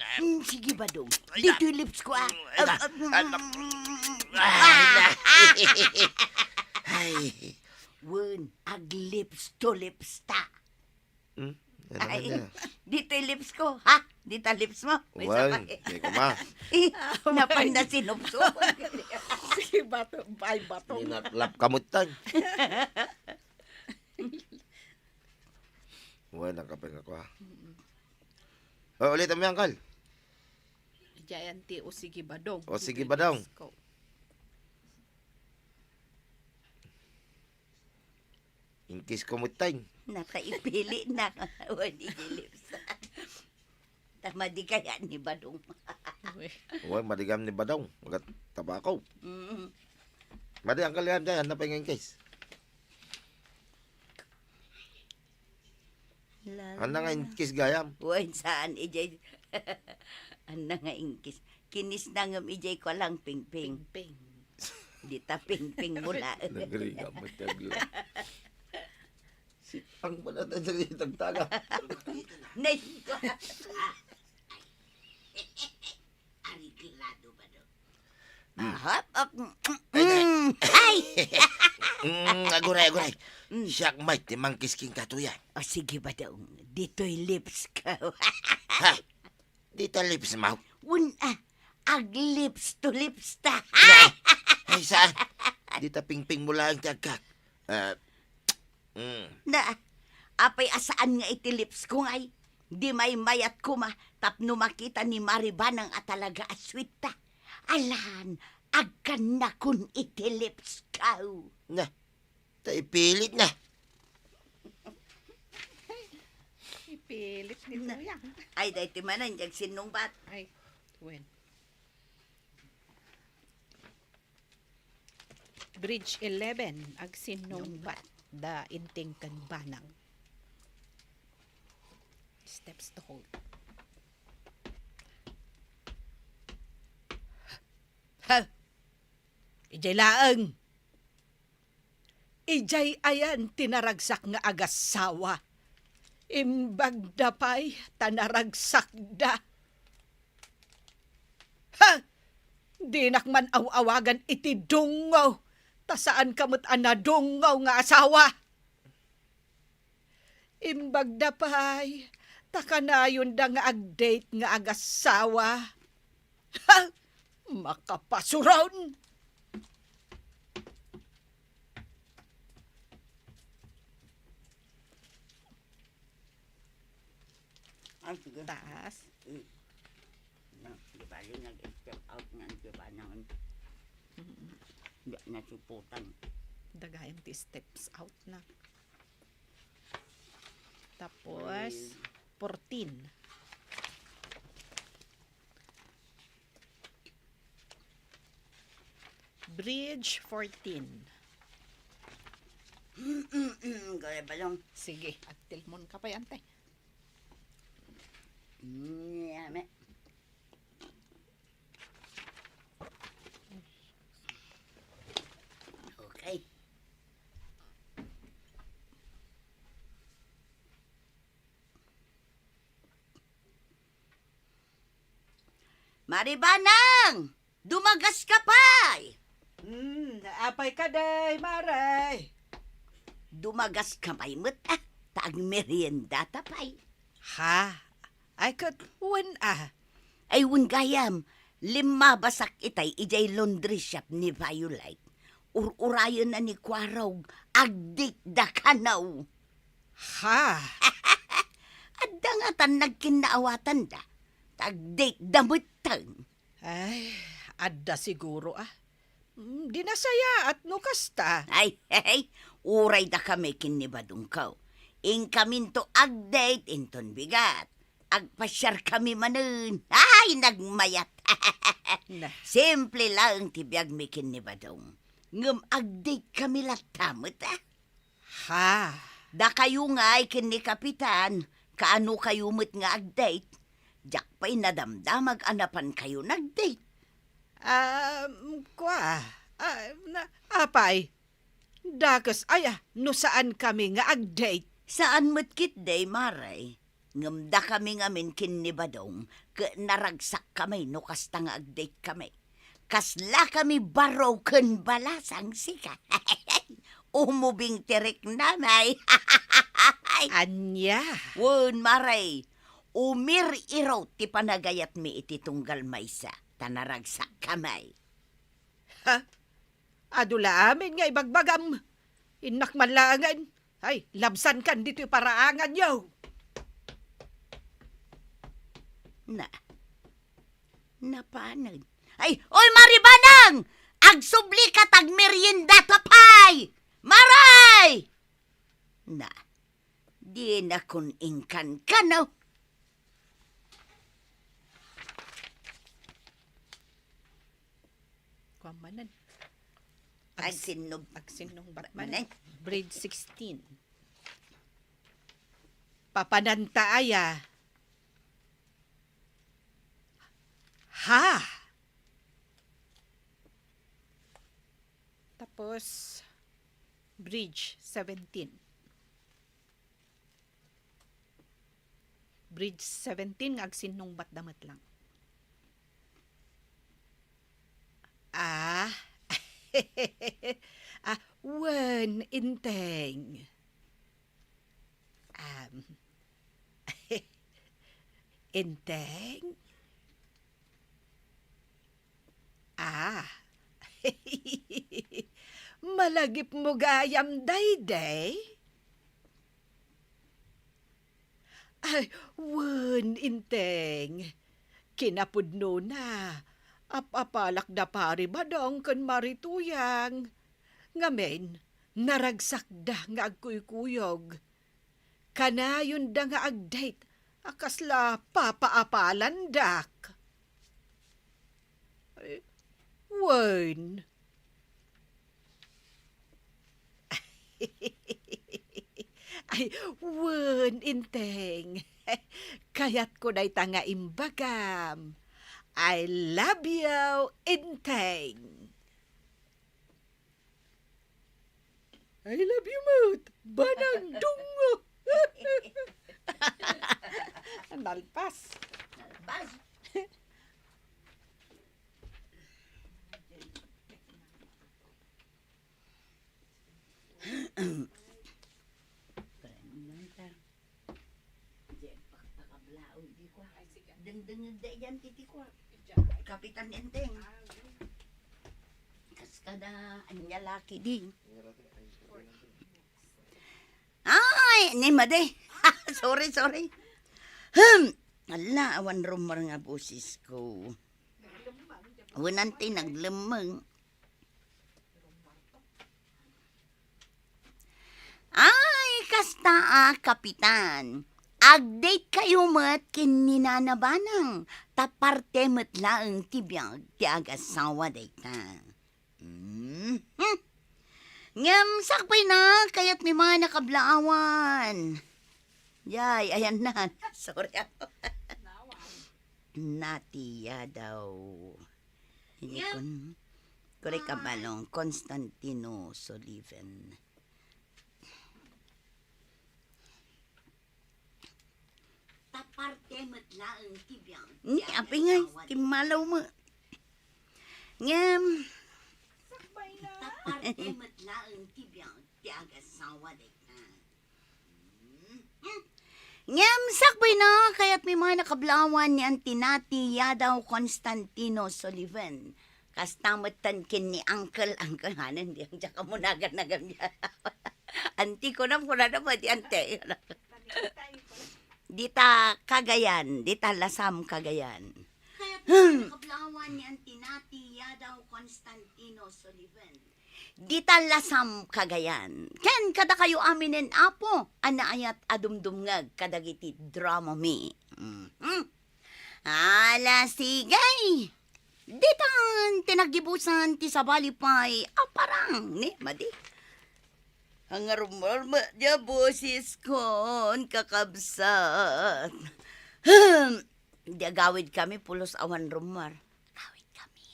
Sige ba dong? Dito yung lips ko ah. Ay, Wen, ag lips to lips ta. Ay, dito yung lips ko, ha? Dito ang lips mo. May Well, sabay. di ko ma. Napan na sinupso. Sige, bato, bay, bato. Inatlap kamutan. Well, nakapin ako ha. O, ulitin mo yan, Kal. Jayanti o sige badong. O, sige badong. Inkis kumutan. Nakaipili na. Wen, yung lips. Tama di kaya ni Badong. Well, madigam ni Badong. Magat tabako. Mm. Madi, ang kalihan dyan. Hanap yung inkis. Ano nga inkis gayam? Wen, saan ijay? Ano nga ingkis? Kinis na ngam ijay ko lang ping-ping. Ping. Di ta ping-ping mula. Nagriga mo tagla. Sipang mo natin sa tagtaga. Nay! Ariglado ba do? Ahap, ay! Aguray. Siyak may timang kisking katuyan. O sige ba daw, dito'y lips ka. Ha? Di ta lips mau. Ag lips to lips ta. Ay, saan? Di ta pingping mo lang tagak. Na, apay asaan nga iti lips ko ngay. Di may mayat ko tapno makita ni Maribanang at talaga aswit ta. Alan, agkan na kun iti lips ka. Na, ta ipilit na. Ipilit ni Kuya. Ay, dahi ti manan, yung sinungbat. Ay, when? Bridge 11, agsinungbat da inting kan banang. Steps to hold. Ha! Ijay laeng. Ijay ayan tinaragsak nga agasawa. Imbag dapay tanaragsak da. Ha! Di nakman awagan iti dungaw. Ta saan kamot anadungaw nga asawa. Imbag dapay takanayon da nga ag-date nga agasawa. Ha! Makapasuron! Ay, sige. Taas. Di ba yun nag-step out nga di ba nang di nasiputan. Dagayan ti steps out na. Tapos, 14. Bridge 14. Gaya balong. Sige, at tilmon ka pa yan, tay. Yame. Okay. Maribanang! Dumagas ka pa! Naapay ka day, maray. Dumagas ka pa'y muta. Taag merienda tapay. Ha? Ay kat, Ay gayam, 5 basak itay ijay laundry shop ni Violet. Urayon na ni Kwarog, agdik da kanaw. Ha? Adda nga tan nagkinaawatan da. Tag-date da mutang. Ay, adda siguro Di na saya at nukasta. Ay, hey, uray da kami kinibadong kaw. In kamin to ag-date inton bigat. Agpasyar kami manun. Ay, nagmayat. Na. Simple lang tibiyag mi kinibadong. Ngam ag-date kami latamot Ha? Da kayo nga ay kini kapitan. Kaano kayo mo't nga ag-date? Diyak pa'y nadamdamag anapan kayo nag-date. Apay. Dakas, no saan kami nga ag-date? Saan mo't kit day, Maray? Ngamda kami ngamin kinibadong, naragsak kami no kasta nga ag-date kami. Kasla kami baraw ken balasang sika. Umubing tirik namay. Anya? Won, Maray. Umir iraw ti panagayat mi iti tunggal maysa. Tanaragsak kamay. Ha? Adula amin nga ibagbagam. Inak manlangan. Ay, labsan kan dito yung paraangan yaw. Napanan. Ay, oy Maribanang! Agsubli ka tag merienda tapay! Maray! Di na kun ingkan ka no. Kwamanan. Agsinog. Agsinong Manay. Batman. Grade 16. Papanantaaya. Ha? Tapos, Bridge 17. Bridge 17, agsinong batdamat lang. Wen, inteng. Inteng? Malagip mo gayam dayday? Wen, inteng. Kinapudno na. Apapalak da pari badong kan marituyang. Ngamen, naragsak da nga agkuykuyog. Kanayon da nga agdate, akasla papaapalan dak. Wen. Wen, inteng. Kayat ko day tanga imbagam. I love you, inteng. I love you, Moot. Banang dungo. Nalpas. Nalpas. Deng-deng da yan titi ko. Kapitan Enteng. Kas kada anya laki ding. Ay, ni made. Sorry. Ala, awan rumor nga busis ko. Unanti naglemeng. Ay, kasta kapitan. Agdate kayo mat kininanabanang. Taparte mat laang tibiyag ti agasawa day ka. Ngam, sakpay na, kaya't may mga nakablaawan. Yay, ayan na. Sorry ako. Natiya daw. Hindi kore kabalong, Constantino Soliven. Taparte mat laang tibiyang. Api nga, timalaw mo. Ngam, taparte mat laang tibiyang ti agasawa day ka. Ngam, sakbay na, kaya't may mga nakablawan ni Antinati Yadaw Constantino Sullivan. Kastamatan kin ni Uncle hanan di ang tsaka mo nagan-nagan niya. Anti ko na muna naman di ante. Dita Cagayan, dita Lasam Cagayan. Kaya't may nakablawan ni Antinati Yadaw Constantino Sullivan. Dita Lasam Cagayan. Ken kada kayo aminin apo, anaayat adumdumngag kadagiti drama mi. Ala sigay. Ditan tinagibusan ti sabalipay aparang ni madi. Ang rumorma dia bosis kon kakabsat. Dia gawid kami pulos awan rumor. Gawid kami.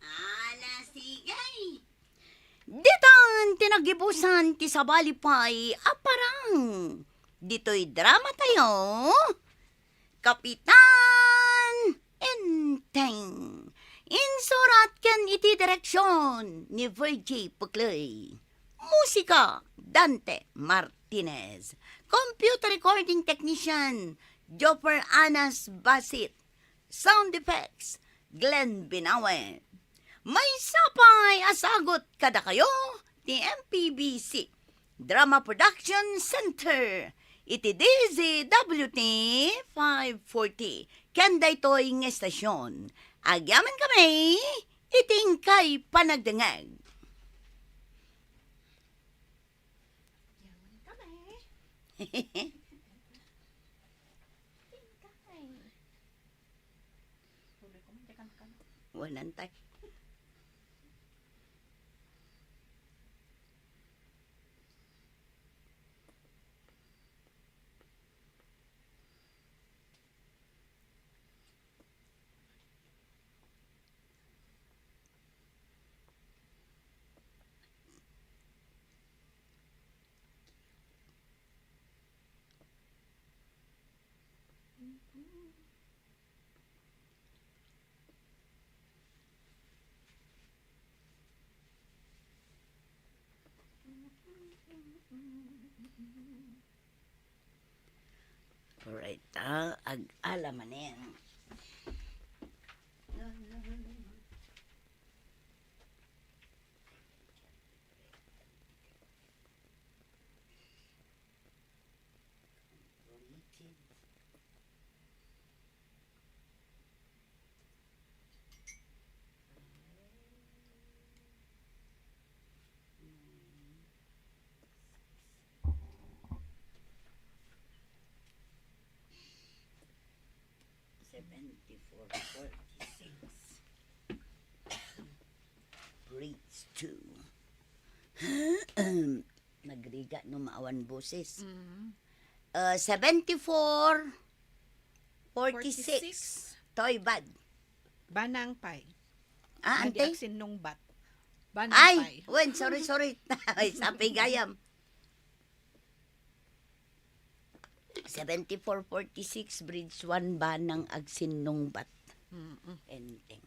Ala sigay. Ditan tinagibusan ti sabalipay aparang. Dito'y drama tayo. Kapitan Enteng. Insurat ken iti direksyon ni Virgie Puclay. Musika Dante Martinez. Computer recording technician Jopper Anas Basit. Sound effects Glenn Binawe. May sapay asagot kada kayo ni MPBC Drama Production Center. Iti DZWT 540. Kanda ito'y ng estasyon. Agyaman kami, iting kay panagdangag. Wanantay. Alright, ag-alaman na yan. Bridge 2. Nagriga no maawan boses. 74, 46. Toy bad. Banang pay. Ante? Nag-aksin nung bat. Banang Ay, pay. wen, sorry. Ay, sapi gayam. 74-46, Bridge 1 ba ng agsinong bat? Enteng.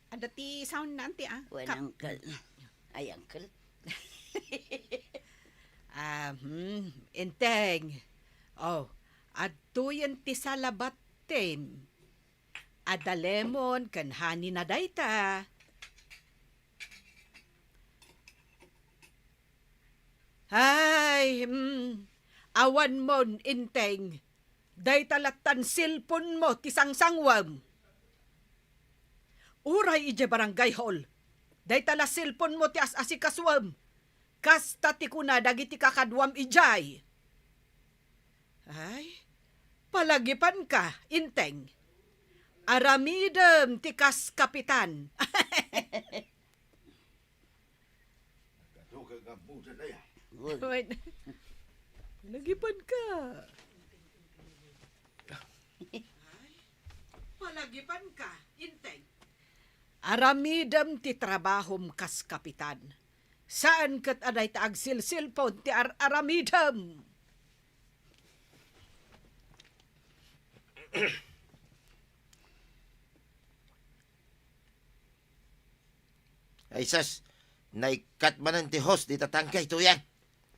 Ada ti sound nanti Wen, Kap. uncle. Ay, uncle. Inteng. Oh, adtuyan ti salabat tem. Ada lemon kan hani na dayta. Ay, awan mon inteng. Dayta latan silpon mo ti sangsangwam. Uray ije barangay hall. Dayta la silpon mo ti asikaswam. Kasta ti kuna dagiti kakadwam ijay. Ay, palagipan ka, inteng. Aramidem ti kas kapitan. Duga nga muda na yan. Good. Palagipan ka. Ay, palagipan ka, inteng. Aramidem ti trabahom kas kapitan. Saan kat aday ta agsilsilpon ti aramidem? Ay sas, naikat man ti host di tatangkay to yan.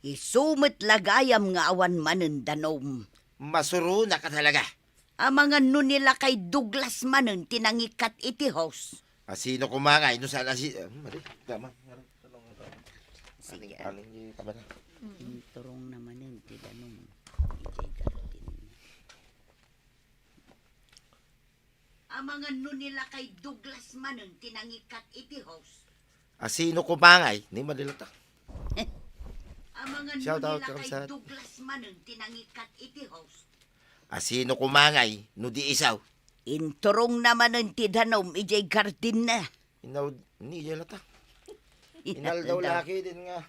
Isumit lagayam nga awan manen danom. Masuro na ka talaga. Amangan nun nila kay Douglas manen tinangikat iti house. Sino kumangay? No sana si... mali, tama. Sige. Aling di ka ba na? Turong naman yun, ti danom. Ijay garutin. Amangan nun nila kay Douglas manen tinangikat iti house. Sino kumangay? Ni madilata. Amangan Shout nun out, nila kay Kamsat. Douglas manen tinangikat iti house. Sino kumangay? No di isaw. Inturong naman ng tidanom, ijay garden na. Inaw, ni dilata. Inal daw laki din nga.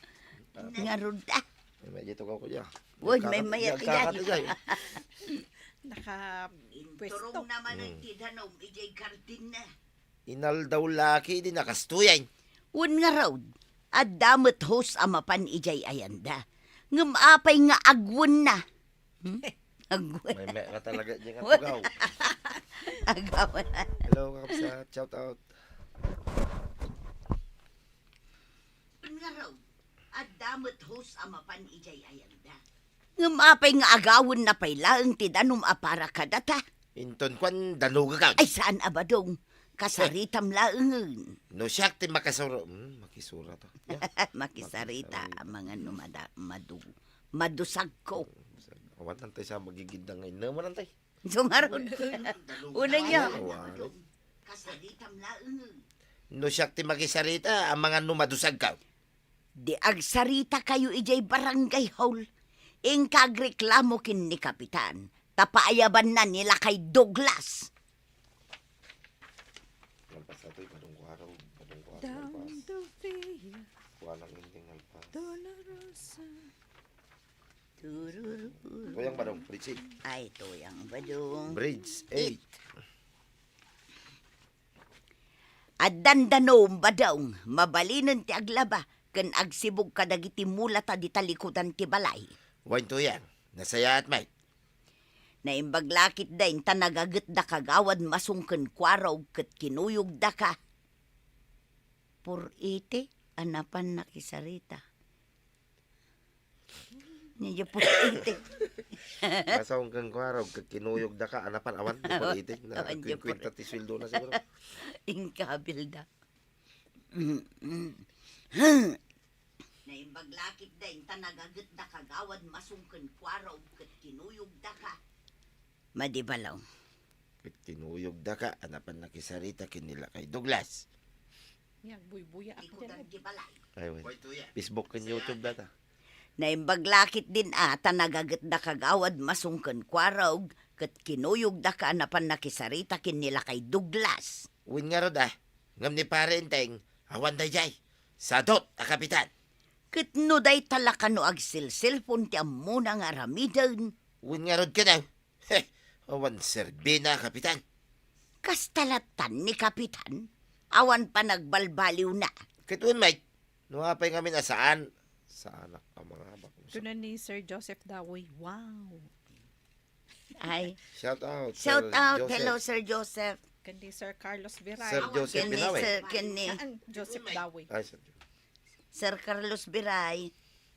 Nga ruda. Medyo to ko dyan. Uy, may mayak yan. Naka-pwesto. Inturong naman ng tidanom, ijay garden na. Inal daw laki din nakastuyan. Un nga raw, at damot host amapan ijay ayanda. Ngumapay nga agwon na. Agwon. May me ka talaga dyan nga tugaw. Agawan na. Hello, Kapsat. Shout out. Un nga raw, at damot host amapan ijay ayanda. Ngumapay nga agawon na pay laang tidanom apara kadata. Inton kwan danuga ka. Ay saan abadong? Kasaritam laang. No siyak ti makasuro. Makisura to. Yeah. Makisarita ang mga madusag ko. Awan nantay sa magigindang ngayon. Naman nantay. Sumaron. Una niya. Kasaritam laang. No siyak ti makisarita ang mga numadusag ka. Di agsarita kayo ijay barangay hall. Ing kagreklamo kin ni Kapitan. Tapaayaban na nila kay Douglas. Lampas na ito'y padungko araw. Padungko araw. Down the via Walang inding alpas. Dolorosa. Ito yung badong. Bridge 8. Ay, ito yung badong. Bridge 8. At dandanom badong. Mabalinan ti aglaba. Kan agsibog kadagiti mula ta di talikutan ti balay. Wine to yan. Nasaya at may. Na imbaglakit dahin tanagagat da kagawad masungken kwaraw ket kinuyog da ka. Por ite, anapan nakisarita. Niya politik. Nasa hanggang kwaraw, kinuyog da ka, anapan awan, di politik na, Awan, di kwinta ti sweldo na siguro. Inkabil da. Naimbaglakit da, yung tanagagat da kagawad masungkan kwaraw kat kinuyog da ka. Madibalaw. Kinuyog da ka, anapan nakisarita kinila kay Douglas. Yang buy-buya ako Ikutan dyan. gibalay. Ay, Facebook kan YouTube data. Naimbaglakit din tanagagat da kagawad masungkan kwaraw kat kinuyog da ka anapan nakisarita kinila kay Douglas. Win nga rod ngam ni parenteng, awan da jay. Sadot, kapitan. Kat no day talakano ag silsilpon ti amuna nga ramidan. Win nga rod ka daw. Heh, awan serbina, kapitan. Kastalatan ni Kapitan. Awan pa nagbalbaliw na. Kituin, mate. Nuhapay kami na saan? Sa anak ang mga habak. Ito na ni Sir Joseph Dawoy. Wow. Ay, Shout out. shout Sir out. Joseph. Hello, Sir Joseph. Kandi Sir Carlos Viray. Sir Joseph Kini, Binawe. Kini, Joseph Dawoy. Ay, Sir Joseph. Sir Carlos Biray.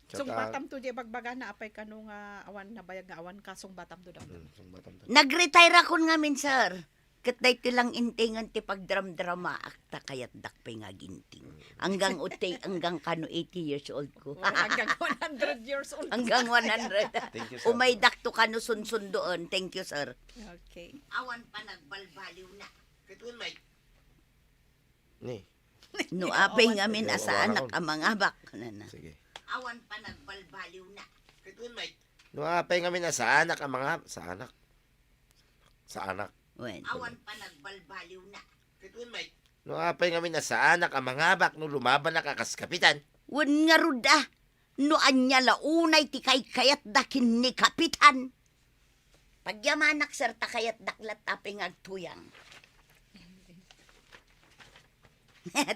Shout Sung out. batam to di bagbaga na apay kanong awan na bayag nga awan kasong batam to daw. Sumbatam to. Nag-retire ako ngamin, sir. Kat day tilang intingan ti pagdram-drama akta kayat dakpay nga ginting. Hanggang utay, hanggang kano 80 years old ko. Hanggang 100 years old. Hanggang 100. Thank you, sir. Umay dakto kano sunsundoon. Thank you, sir. Okay. Awan pa nagbalbaliw na. Kituin, mate. Ni, No apay ngamin Awan. asa anak ang mga bak. Na. sige. Awan pa nagbalbaliw na. Kituin, mate. Nuhapay kami na sa anak ang mga... Sa anak. Sa anak. Wen. Awan pa nagbalbaliw na. Kituin, mate. Nuhapay kami na sa anak ang mga habak no lumaban na kakas kapitan. Wen nga ruda. No anya launay ti kay kayat dakin ni Kapitan. Pagyamanak sir ta kayat daklat taping agtuyang.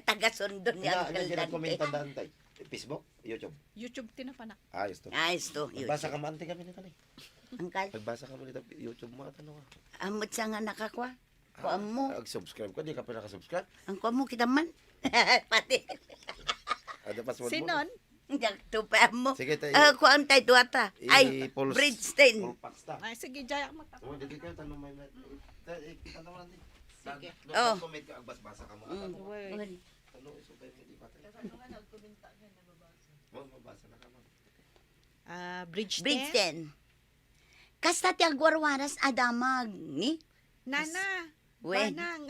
Taga-sundo ni Uncle Dante. Dante. Facebook? YouTube? YouTube tinapanak. Ayos to. Ayos to. Nagbasa ka man, kami nito ni. Uncle, Nagbasa ka mo nito, YouTube mo at ano ka. amot sa nga nakakwa. Kuan mo. Subscribe ka, di ka pa nakasubscribe. Ang kuan mo kita man. Pati. Ano password mo? Sinon? Jakto pa mo. Sige tayo. Kuan tayo duwata. Ay, I-pulse- Bridgestein. Full packs ta. Ay, sige, Jaya, magtapos. Oh, dito kayo, tanong may... Kita naman natin. Sige. Oh. Comment ka, agbas-basa ka mo. Uy. Tanong, isupay mo, di ba tayo? Mabasa na ka mo. Bridge Bridgestein. Kasta ti agwarwaras adamag ni. Nana. Wen. Banang.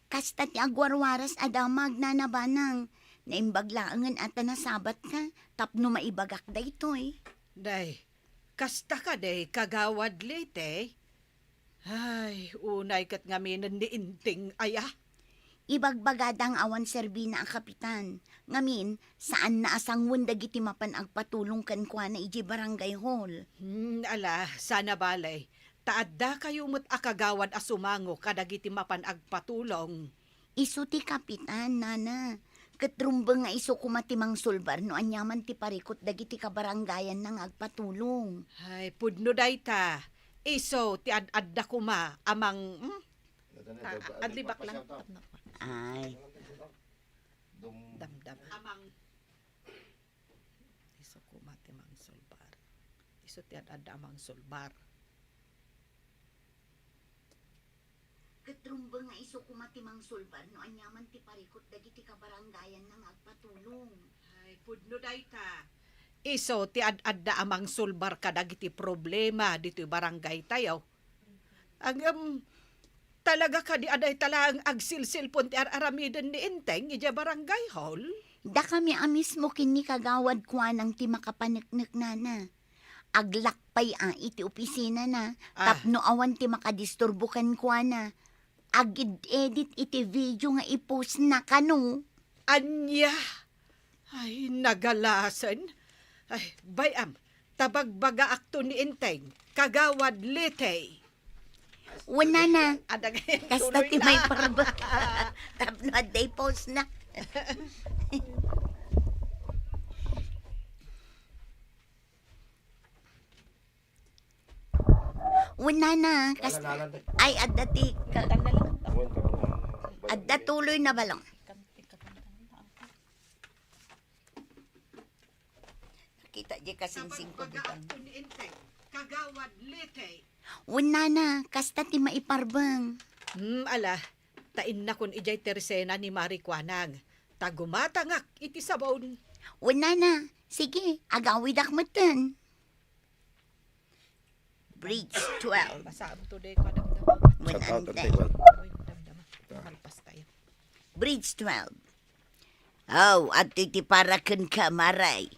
Kasta ti agwarwaras adamag na nabanang. Naimbaglaangan at nasabat ka. Tapno maibagak da ito eh. Day, kasta ka day, kagawad lite. Ay, unay kat ngaminan ni inting aya. Ibagbagadang awan serbina ang kapitan. Ngamin, saan na asang dagiti mapan agpatulong kan kwa na iji barangay hall. Ala, sana balay. Taadda kayo mo't akagawad asumango kadagiti mapan agpatulong. Isu ti kapitan, nana. Katrumbang nga isu kumatimang sulbar no anyaman ti parikot dagiti kabarangayan nang agpatulong. Ay, pudno day ta. Iso, ti ad-adda kuma, amang, adlibak lang. Ay, Damdam. Amang, iso kuma, timang sulbar. Iso, ti ad-adda amang sulbar. katrumbang nga isu kumatimang sulbar no anyaman ti parikot dagiti kabarangayan nang agpatulong. Ay, pudno day ta. Iso, ti ad-adda amang sulbar kadagiti problema dito barangay tayo. Ang talaga ka di aday talang agsilsilpon ti aramiden ni Inteng ija barangay hall. Da kami mismo kini kagawad kwa nang ti makapaneknek nana. Aglakpay iti opisina na. Tapno awan ti makadisturbukan kwa na. Agid-edit iti video nga ipost na kano. Anya! Ay, nagalasan. Ay, bayam, tabagbaga akto ni Inteng, kagawad litay. Wala na. Adagay, Kasta ti may parba. Tapno day post na. Wala na. Ay, adati. Adda tuloy na balong. Kita di kasinsing ko butang. Pagaakon ni Inteng, kagawad lite. Una na, kasta ti maiparbang. Ala, tain na kun ijay tersena ni Marikwanang. Tagumatangak iti sabon. Una na, sige, agawid akmatan. Bridge 12. Basaan to day ko damdama. Shout out Mananda. Ate Iwan. Oy, damdama. Malpas tayo. Bridge 12. Oh, at iti parakan ka, Maray.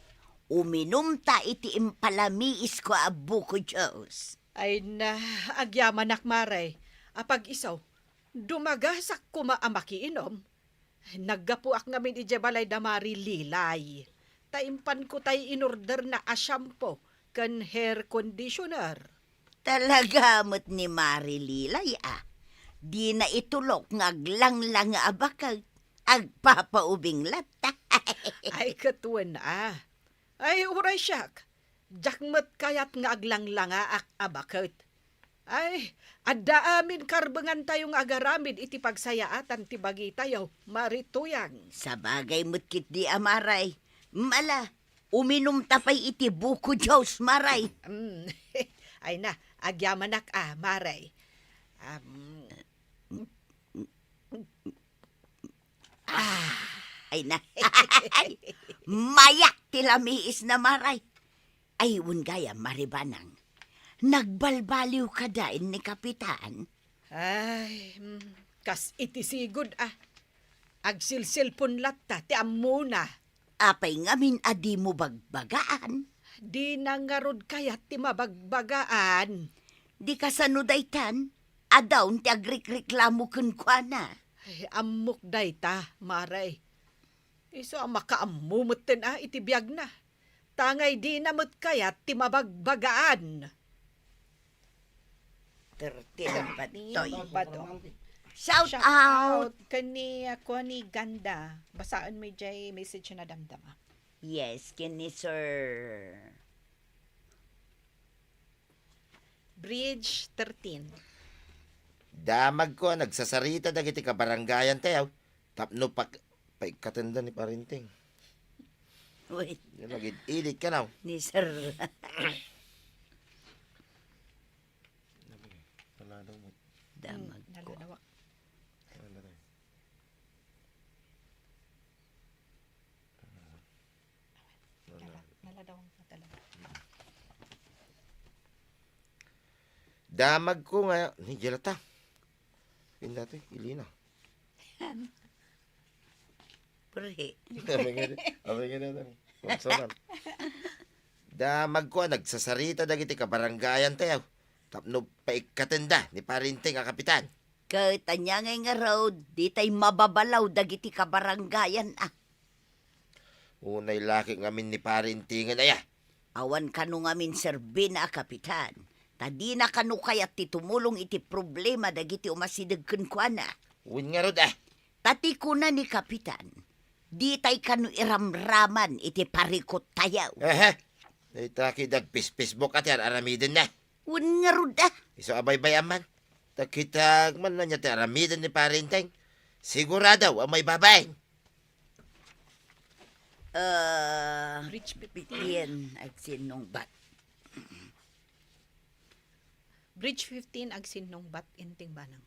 Uminom ta iti impalamiis ko abu ko Diyos. Ay na, agyaman akmaray. Apag isaw, dumagasak kuma amakiinom. Naggapuak ngamin ije balay damari lilay. Taimpan ko tay inorder na asyampo kan hair conditioner. Talaga mo't ni Marililay Di na itulok ngaglang-lang nga abakag. Agpapaubing lata. Ay katuan Ay uray siyak. Jakmet kayat nga aglang-lang ak abakot. Ay, adda amin karbengan tayong agaramid iti pagsayaatan ti bagi tayo, marituyang. Sa bagay mo't kit di amaray. Mala, uminom tapay iti buko Diyos, Maray. Ay na, agyamanak maray. Ay na. Mayak tilamiis na Maray. Ay, gaya maribanang. Nagbalbaliw ka dain ni Kapitan. Ay, kas iti sigod Agsilsilpon latta, ti amuna. Apay ngamin adi mo bagbagaan. Di nangarod kayat ti mabagbagaan. Di ka sanudaytan. Adawn ti agrik-reklamo kun kwa na. Ay, amok dayta, maray. Iso ang makaamumutin iti biyag na. Tangay di namot kayat ti mabagbagaan. 13 patoy. Bato. Shout out! Kani ako ni Ganda. Basaan mo jay message na damdama. Yes, kini sir. Bridge 13. Damag ko, nagsasarita dagiti kabarangayan tayo. Tapno paikatanda ni parinting. Wait, Mag-ilit ka na. ni sir. Damag ko. Nalalawak. Naladawang na talaga. Damag ko nga. Ni Jelata. Pindati, ilina. Pre. Abay nga na. Konsonan. Damag ko, nagsasarita dagiti kabarangayan tayo. Tapno paikatenda ni parinting a kapitan. Katanya nga road, di tay mababalaw dagiti kabarangayan Unay laki ngamin ni parintingan aya. Awan kanu ngamin serbina a kapitan. Tadi na kanu kayat ti tumulong iti problema dagiti umasidagken kuana. Uwin nga rod Tati kuna ni kapitan. Di tay kanu iramraman iti parikot tayaw. Itaki Facebook at yan, aramidin na. Un nga rod Iso abay-bay aman. Takitag man na niya ti aramidin ni parinting. Sigurado ang may babay. Bridge 15. Bitian agsinong bat. Bridge 15 agsinong bat inting banang.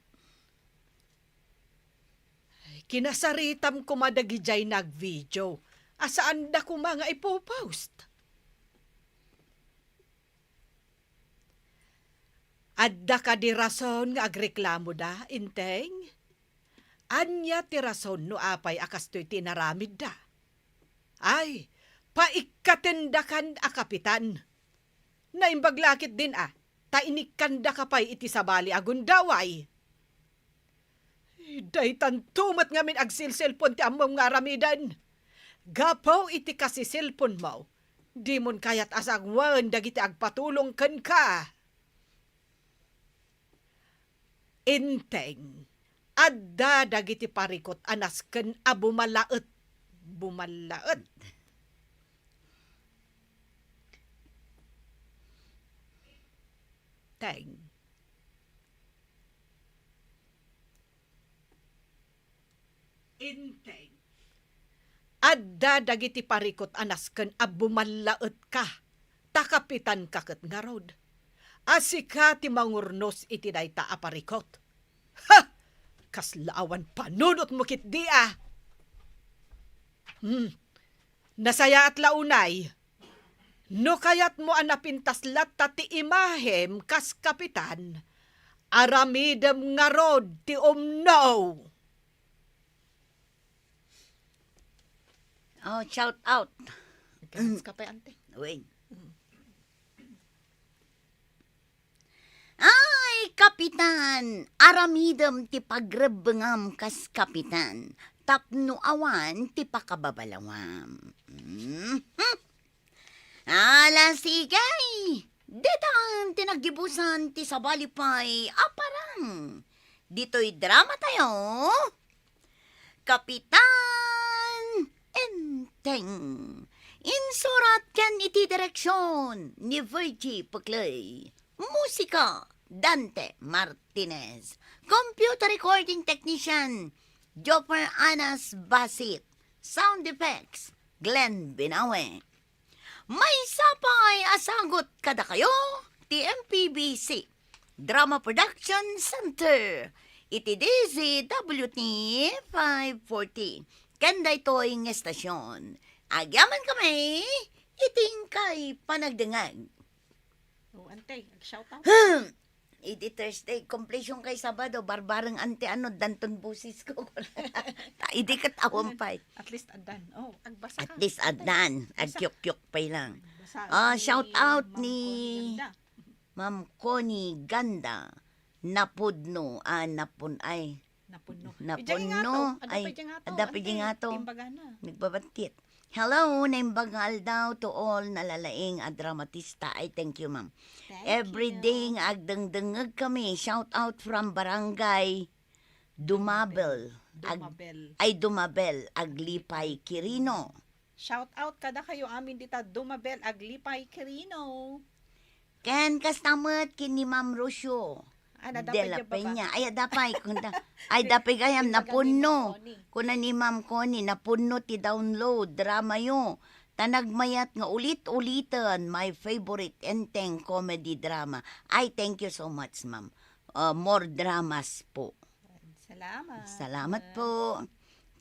Ay, kinasaritam ko madagijay nag-video. Asaan da ko mga ipopost? Adda ka di rason nga agreklamo da, inteng? Anya ti rason no apay akas to'y tinaramid da? Ay, paikatendakan a kapitan. Naimbaglakit din tainikanda ka pa'y iti sabali agundaway. Daytan tumat ngamin agsilsilpon ti amom nga ramidan. Gapaw iti kasi silpon mo. Di mon kayat asagwan dagiti agpatulong ken ka. Inteng, adda dagiti parikot anas ken bumalaet. Bumalaet. Teng. Inteng. Adda dagiti parikot anas ken abumalaet ka. Takapitan kaket nga rod. Asika ti mangurnos iti dayta a parikot. Ha! Kaslaawan panunot mo kit di ah. Nasaya at launay. No kayat mo anapintaslat ta ti imahem kas kapitan. Aramidem nga rod ti umnaw. Oh, shout out. Kas kapay ante. Wait. Ay, kapitan! Aramidem ti pagrebengam kas kapitan. Tapno awan ti pakababalawam. Ala sigay! Detang tinagibusan ti sabalipay aparang. Dito'y drama tayo. Kapitan Enteng. Insurat kan iti direksyon ni Virgie Puclay. Musika, Dante Martinez. Computer recording technician, Jopper Anas Basit. Sound effects, Glenn Binawe. May sapay asagot kada kayo, TMPBC. Drama Production Center. Iti DZWT 540. Kanda ito'y ng estasyon. Agyaman kami, iting kay panagdangag. Oh, ante, shout out. Iti Thursday, completion kay Sabado, barbarang ante Danton busis ko. Idi katawang pa'y. At least adan. Oh, agbasa ka. At least adan, agkyok-kyok pa'y lang. Basa Shout out Ma'am ni Connie Ganda. Ma'am Connie Ganda. Napudno, napun ay. Napuno. Napuno. Ay, adapay nga to. Timbagana. Nagbabantit. Hello, naimbagal daw to all nalalaing a dramatista. I thank you, ma'am. Every day nga agdangdangag kami. Shout out from Barangay Dumabel. Dumabel. Aglipay, Quirino. Shout out kada kayo amin dita Dumabel Aglipay Quirino. Ken kastamat kini Ma'am Rocio. Ana De dapat la ya baba. Peña. Ay dapay gayam napuno. Kuna ni Ma'am Connie napuno ti download drama yo. Tanagmayat nga ulit-ulitan my favorite enteng comedy drama. I thank you so much, ma'am. More dramas po. Salamat. Salamat po.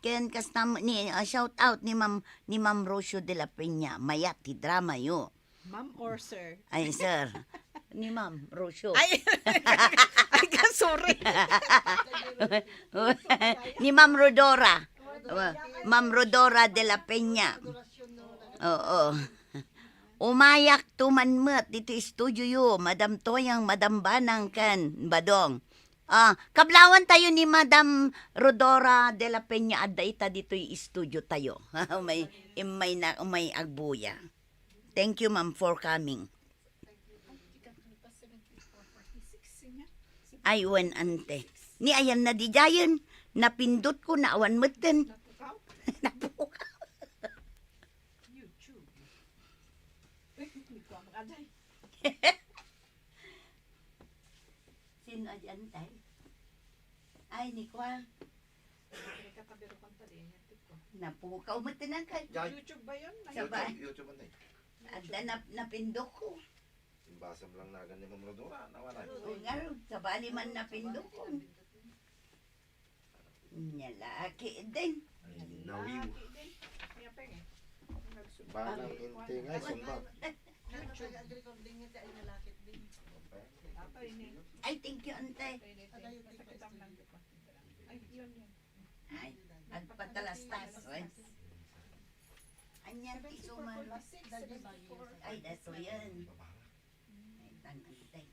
Ken kastam ni shout out ni Ma'am Rocio de la Peña. Mayat ti drama yo. Ma'am or sir? Ay sir. Ni Ma'am Rocio. Ay, sorry. Ni Ma'am Rodora. Ma'am Rodora de la Peña. Oo. Umayak tumanmet dito studio yo. Madam Toyang, Madam Banang kan, Badong. Kablawan tayo ni Madam Rodora de la Peña adda ita dito studio tayo. Umay agbuya. Thank you ma'am for coming. Aywan ante. Ni ayan na di jayan. Napindot ko na awan meten. Napukaw. YouTube. Sino ayan tay? Ay, ni Kwa. Napukaw meten ang kay. YouTube ba yun? Sabay. YouTube na Agda napindot ko. Basam lang na ganyan mo Rodora. Nawala. Ngaro, sabali man napindot ko. Nyalaki din. Nawiw. Banang inte nga, sumbak. Ay, thank you, ante. Ay, agpatalastas. Anyan, isuman. Ay, daso yan. Ay, tanantay.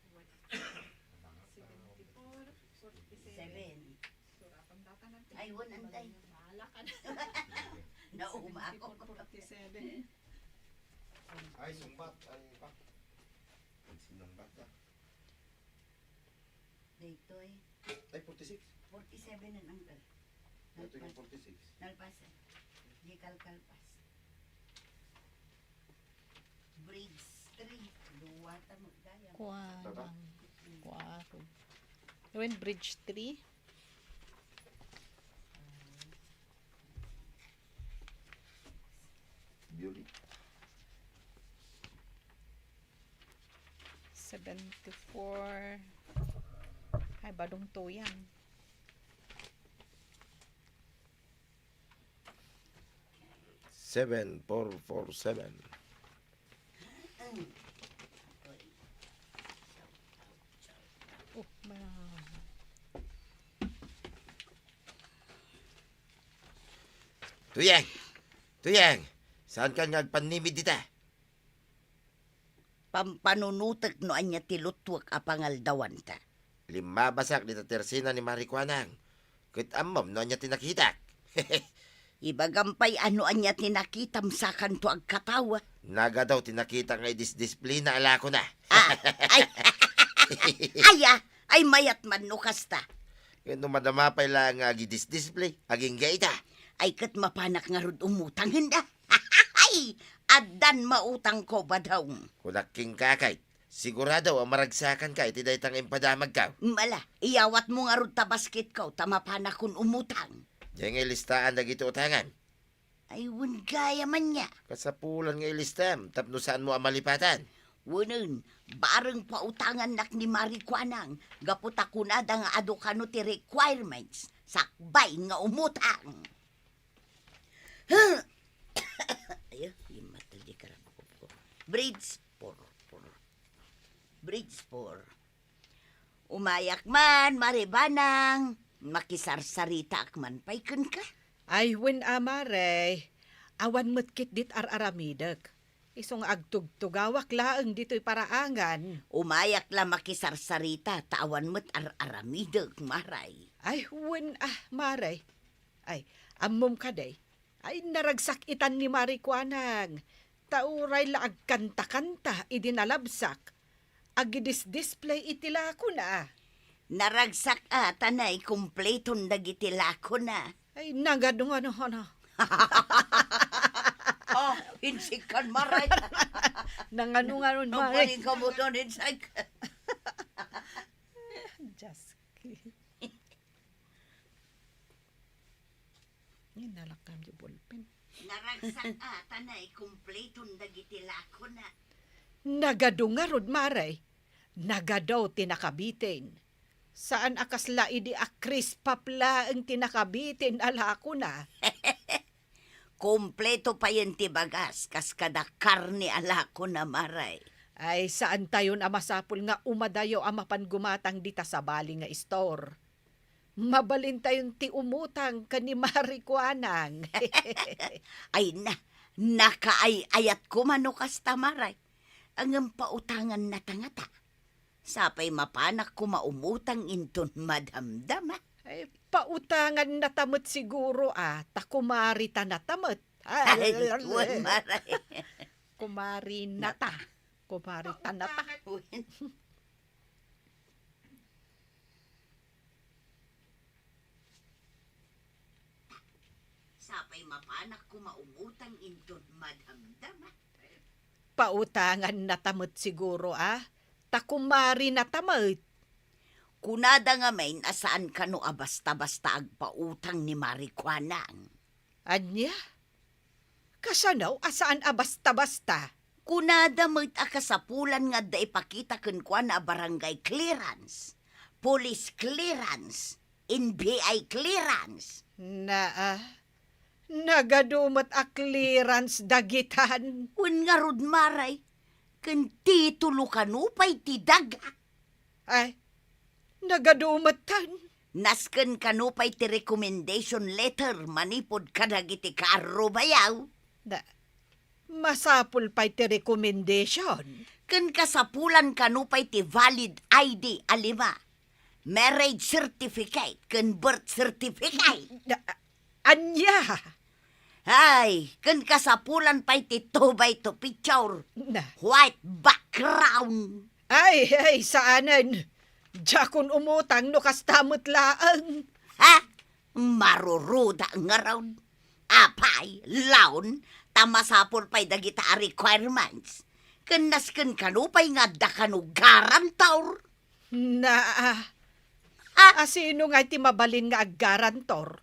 7. Ay, 1 antay. Nauma ako. Ay, sumbat. Ay, pak. Sinumbat na. Dito eh. Ay, 46. 47 ang angkal. Ito yung 46. Nalpasan. Di kalkalpas. Bridge 3. Duwata mo gaya. Tata? Wow. When Bridge 3? Julie. 74. Ay, badong tuyang. Seven, 447. Oh, Tuyang! Tuyang! Saan ka nagpanimid dita? Pampanunutek no anya tilutwak apangaldawan ta. Lima basak dita tersina ni Marikwanang. Kit amam no anya tinakitak. Ibagampay ano anya tinakitam sa kanto ag katawa. Naga daw tinakita nga disdisplina ala ko na. Ay mayat man no kasta. Kaya madamapay lang nga gidisdisplay. Aging gaita. Ay kat mapanak nga rod umutang handa. Ay, adan mautang ko ba daw? Kunaking kakay. Sigurado ang maragsakan ka iti daytang impadamag ka. Mala, iyawat mo nga rod tabasket ko, tamapanak kun umutang. Diyan nga ilistaan na gito utangan. Ay, wun gaya man niya. Kasapulan nga ilistam. Tapno saan mo ang malipatan. Wunin, bareng pautangan nak ni Marikwanang, gaputa kunada nga adukano ti requirements, sakbay nga umutang. Ayo, imatal di karang ko. Bridge 4. Bridge 4. Umayak man, maribanang, makisarsarita akman paiken ka. Ay, wen amare. Awan metkit dit ar-aramidek. Isong agtugtugawak laeng dito'y paraangan. Umayak la makisarsarita, tawan mo't ar-aramideg, maray. Ay, wen mare. Ay, ammom kaday. Ay, naragsak itan ni Marikwanang. Tauray la agkanta-kanta, idinalabsak. Agidis-display itila ko na. Naragsak tanay, kumpleton dagitila ko na. Ay, nagadong ano. Oh, insikan maray. Nanganunganon, mare. Nung ka mo doon, insik. Just Yan nalakam yung ballpen. Naragsak tanay, kumpleton dagitila ko na. Nagadunga rod, maray. Nagadaw tinakabitin. Saan akasla idi akris papla ang tinakabitin ala ko na. Kompleto pa yun ti bagas, kas kada karne ala ko na maray. Ay saan tayo na masapul nga umadayo amapan gumatang dita sa bali nga store. Mabalin tayon ti umutang kani Marikwanang. Ay nakaayat ko manukas tamaray. Ang pautangan na tangata. Sapay mapanak ko maumutang inton madamdama. Ay, pautangan na tamot siguro takumari ta na tamot. Ay, wan maray. Kumari nata. Kumari tanata. Sapay mapanak ko maumutang inton madamdama. Pautangan na tamot siguro takumari na tamot. Kunada nga main asaan ka no basta-basta agpautang ni Marikwanang. Anya? Kasanaw asaan basta-basta? Kunada mo't akasapulan nga da ipakita kun na barangay clearance, police clearance, NBI clearance. Nagadumot clearance dagitan. Un nga rod maray, kun titulo kanupay ti daga. Ay, nagadumot tan. Nasken kanupay ti recommendation letter manipod kadagiti karo bayaw. Masapul pa'y ti recommendation. Kun kasapulan kanupay ti valid ID alima. Marriage certificate kun birth certificate. Anya? Ay, kun kasapulan pa'y ti 2x2 picture. White background. Ay, saanan? Jakon umutang no kastamot laang. Ha? Maruruda nga raw. Apay, laon, tamasapol pa'y dagita requirements. Kanaskan kanupay nga da kanugaran taur. Sino nga ti mabalin nga agarantor?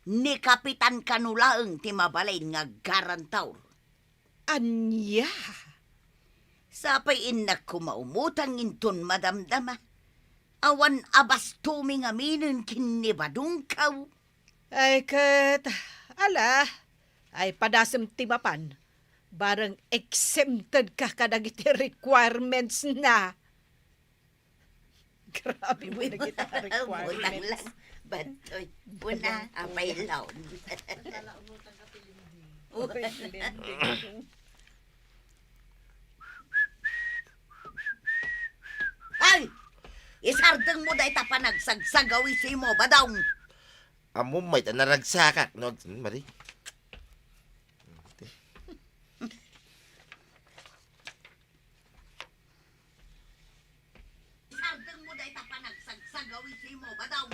Ni Kapitan Kanulaeng ti mabalay nga garantaur. Anya? Sapay inak ko maumutang inton madamdama. Awan abas tuming aminin kinibadong kaw. Ay kat, ala, ay padasem timapan. Barang exempted ka kadagiti requirements na. Grabe mo na kita Unang requirements. lang. Batoy. Una, apay laon. Uy, linding. Ay! Isardeng mo dahi tapanagsagsaгаwi si mo, badaw. Amo may tanaragsakak. No, Mari. Isardeng mo dahi tapanagsagsaгаwi si mo, badaw.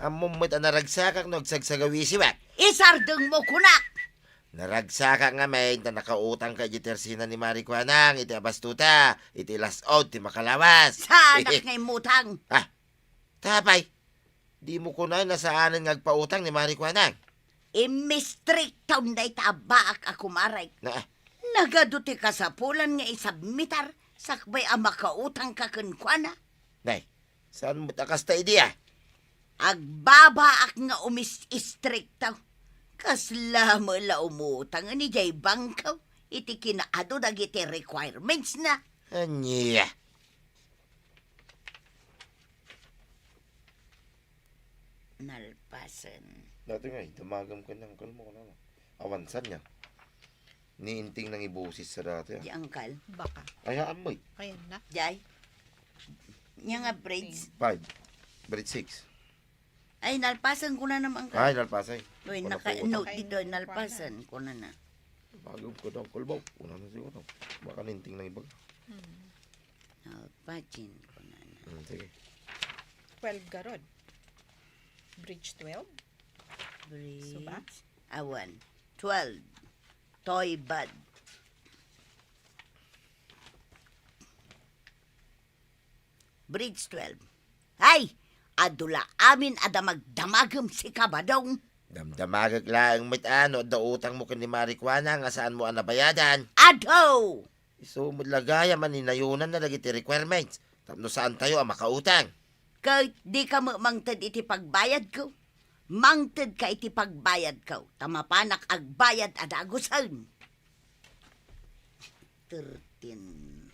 Amo may tanaragsakak. No, sagsagawisi ba? Isardeng mo kunak. Naragsaka nga may na nakautang ka jitersina ni Mari Kuanang, iti abastuta, iti last out, ti makalawas. Sanak ngay mutang. Ah, tapay, di mo kunay na saanan ngagpautang ni Mari Kuanang. Imistrik taon dahi tabaak ako maray. Na, Nagaduti ka sa pulan nga isabmitar, sakbay ang makautang ka kunkwana. nay, saan mo takas ta idea? Agbabaak nga umis-istrik taw. Kasla mo la umutang ni jay bangkaw. Iti kinaado dagiti requirements na. Anya. Nalpasan. Dati nga, dumagam ka ng kalmo ko na. Awansan niya. Niinting nang ibusis sa dati. Di angkal. Baka. Ayaan mo eh. Ayan na. Jay. Nya nga braids. 5. Brit 6. Ay, nalpasan ko na naman ka. Ay, nalpasay. Uy, Wala naka-note Ay, dito, nalpasan ko na na. Bagam ko daw kalbaw. Una na siguro. Baka ninting nang ibag. Nalpasin ko na na. Sige. 12 garod. Bridge 12. Braids. Suba? Awan. 12. Toy bud. Bridge 12. Ay! Adula amin ada magdamagam si kabadong. Damdamagag lang mit ano, da utang mo kani Mari Kuanang, nga saan mo ang nabayadan. Ado! Isumod lagaya man ninayunan na lagi ti requirements. Tapno saan tayo ang makautang. Kahit di ka mangted iti pagbayad ko. Mangted ka iti pagbayad ko. Tamapanak agbayad adagusan. 13.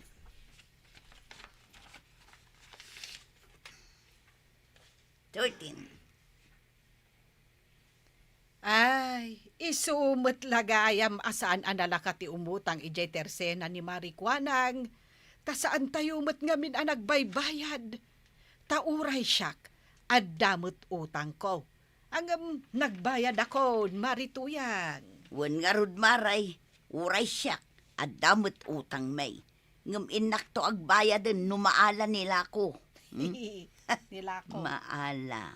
13. Ay, isumot lagayam asaan analaka ti umutang ijay tersena ni Mari Kuanang. Ta saan tayo mat ngamin ang nagbaybayad. Tauray siyak, addamot utang ko. Ang nagbayad ako, Mari Tuyang. Wan nga rod maray, uray siyak, at damot utang may. Ngam inak to agbayad numaala nila ko. Nila ko. Maala,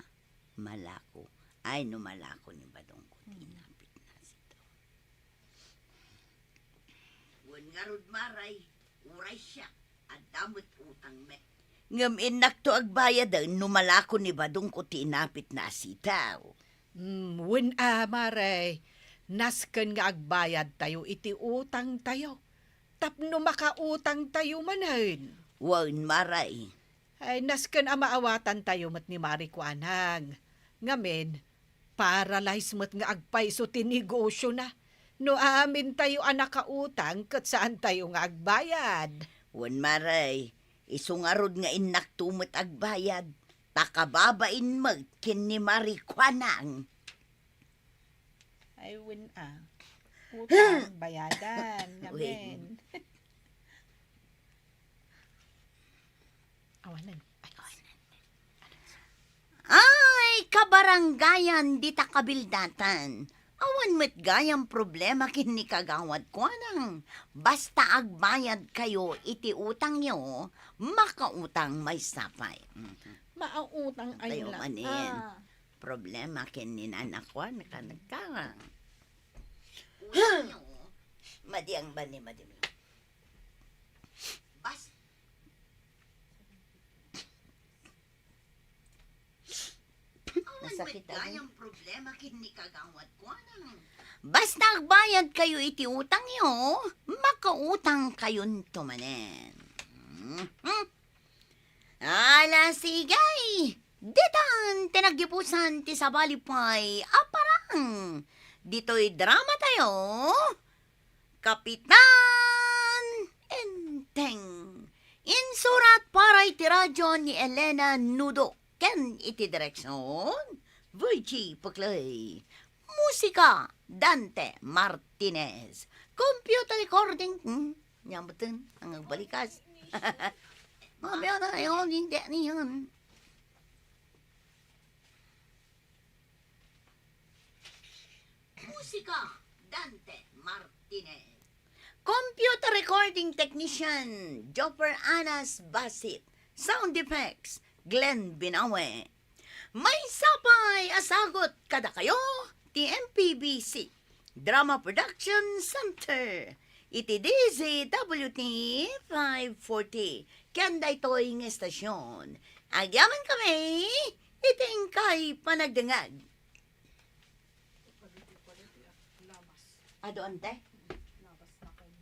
malako. Ay, numalako ni Badong ko. Tinapit na sito. Wan nga rod maray, uray siyak, at damot utang may. Ngam inak to agbayad numalako ni Badong ko tinapit na sitaw. Win Mare, nasken nga agbayad tayo iti utang tayo. Tapno makautang tayo manen. Wan maray. Ay nasken maawatan tayo mat ni Mari Kuanang. Ngamen, paralyze mat nga agpaiso ti negosyo na. No amin tayo anakautang kat saan tayo nga agbayad. Wan maray, isungarod nga inak tumot agbayad. Takababain magkin ni Mari Kuanang. Ay win utang bayadan. Win. Awanan. Ay, kabaranggayan di takabildatan. Awan met gayang problema kin ni kagawad ko nang. Basta agbayad kayo iti utang nyo, makautang may sapay. Maautang ay Tayo lang. manin. Problema kin ni nanakwan ka nagkarang. Utang nyo, madiang ba ni madimi? Basta Sakit ako. Gayang problema kini kagawad ko nang. Basta agbayad kayo iti utang yo, makautang kayon tumanen. Ala sigay, ditan tinagipusan ti sabalipay aparang. Dito'y drama tayo, Kapitan Enteng. Insurat para iti radyo ni Elena Nudo. Ken iti direksyon, Virgie Puclay. Musika, Dante Martinez. Computer recording, nyambutin ang agbalikas. Mabiyo na yun, hindi niyan. Musika, Dante Martinez. Computer recording technician, Jopper Anas Basit. Sound effects, Glenn Binawe. May sapay asagot kada kayo, TMPBC. Drama Production Center. Iti DZWT 540. Kanda ito'y ng estasyon. Agyaman kami, iting kay panagdangag. Ado ante? Labas na kang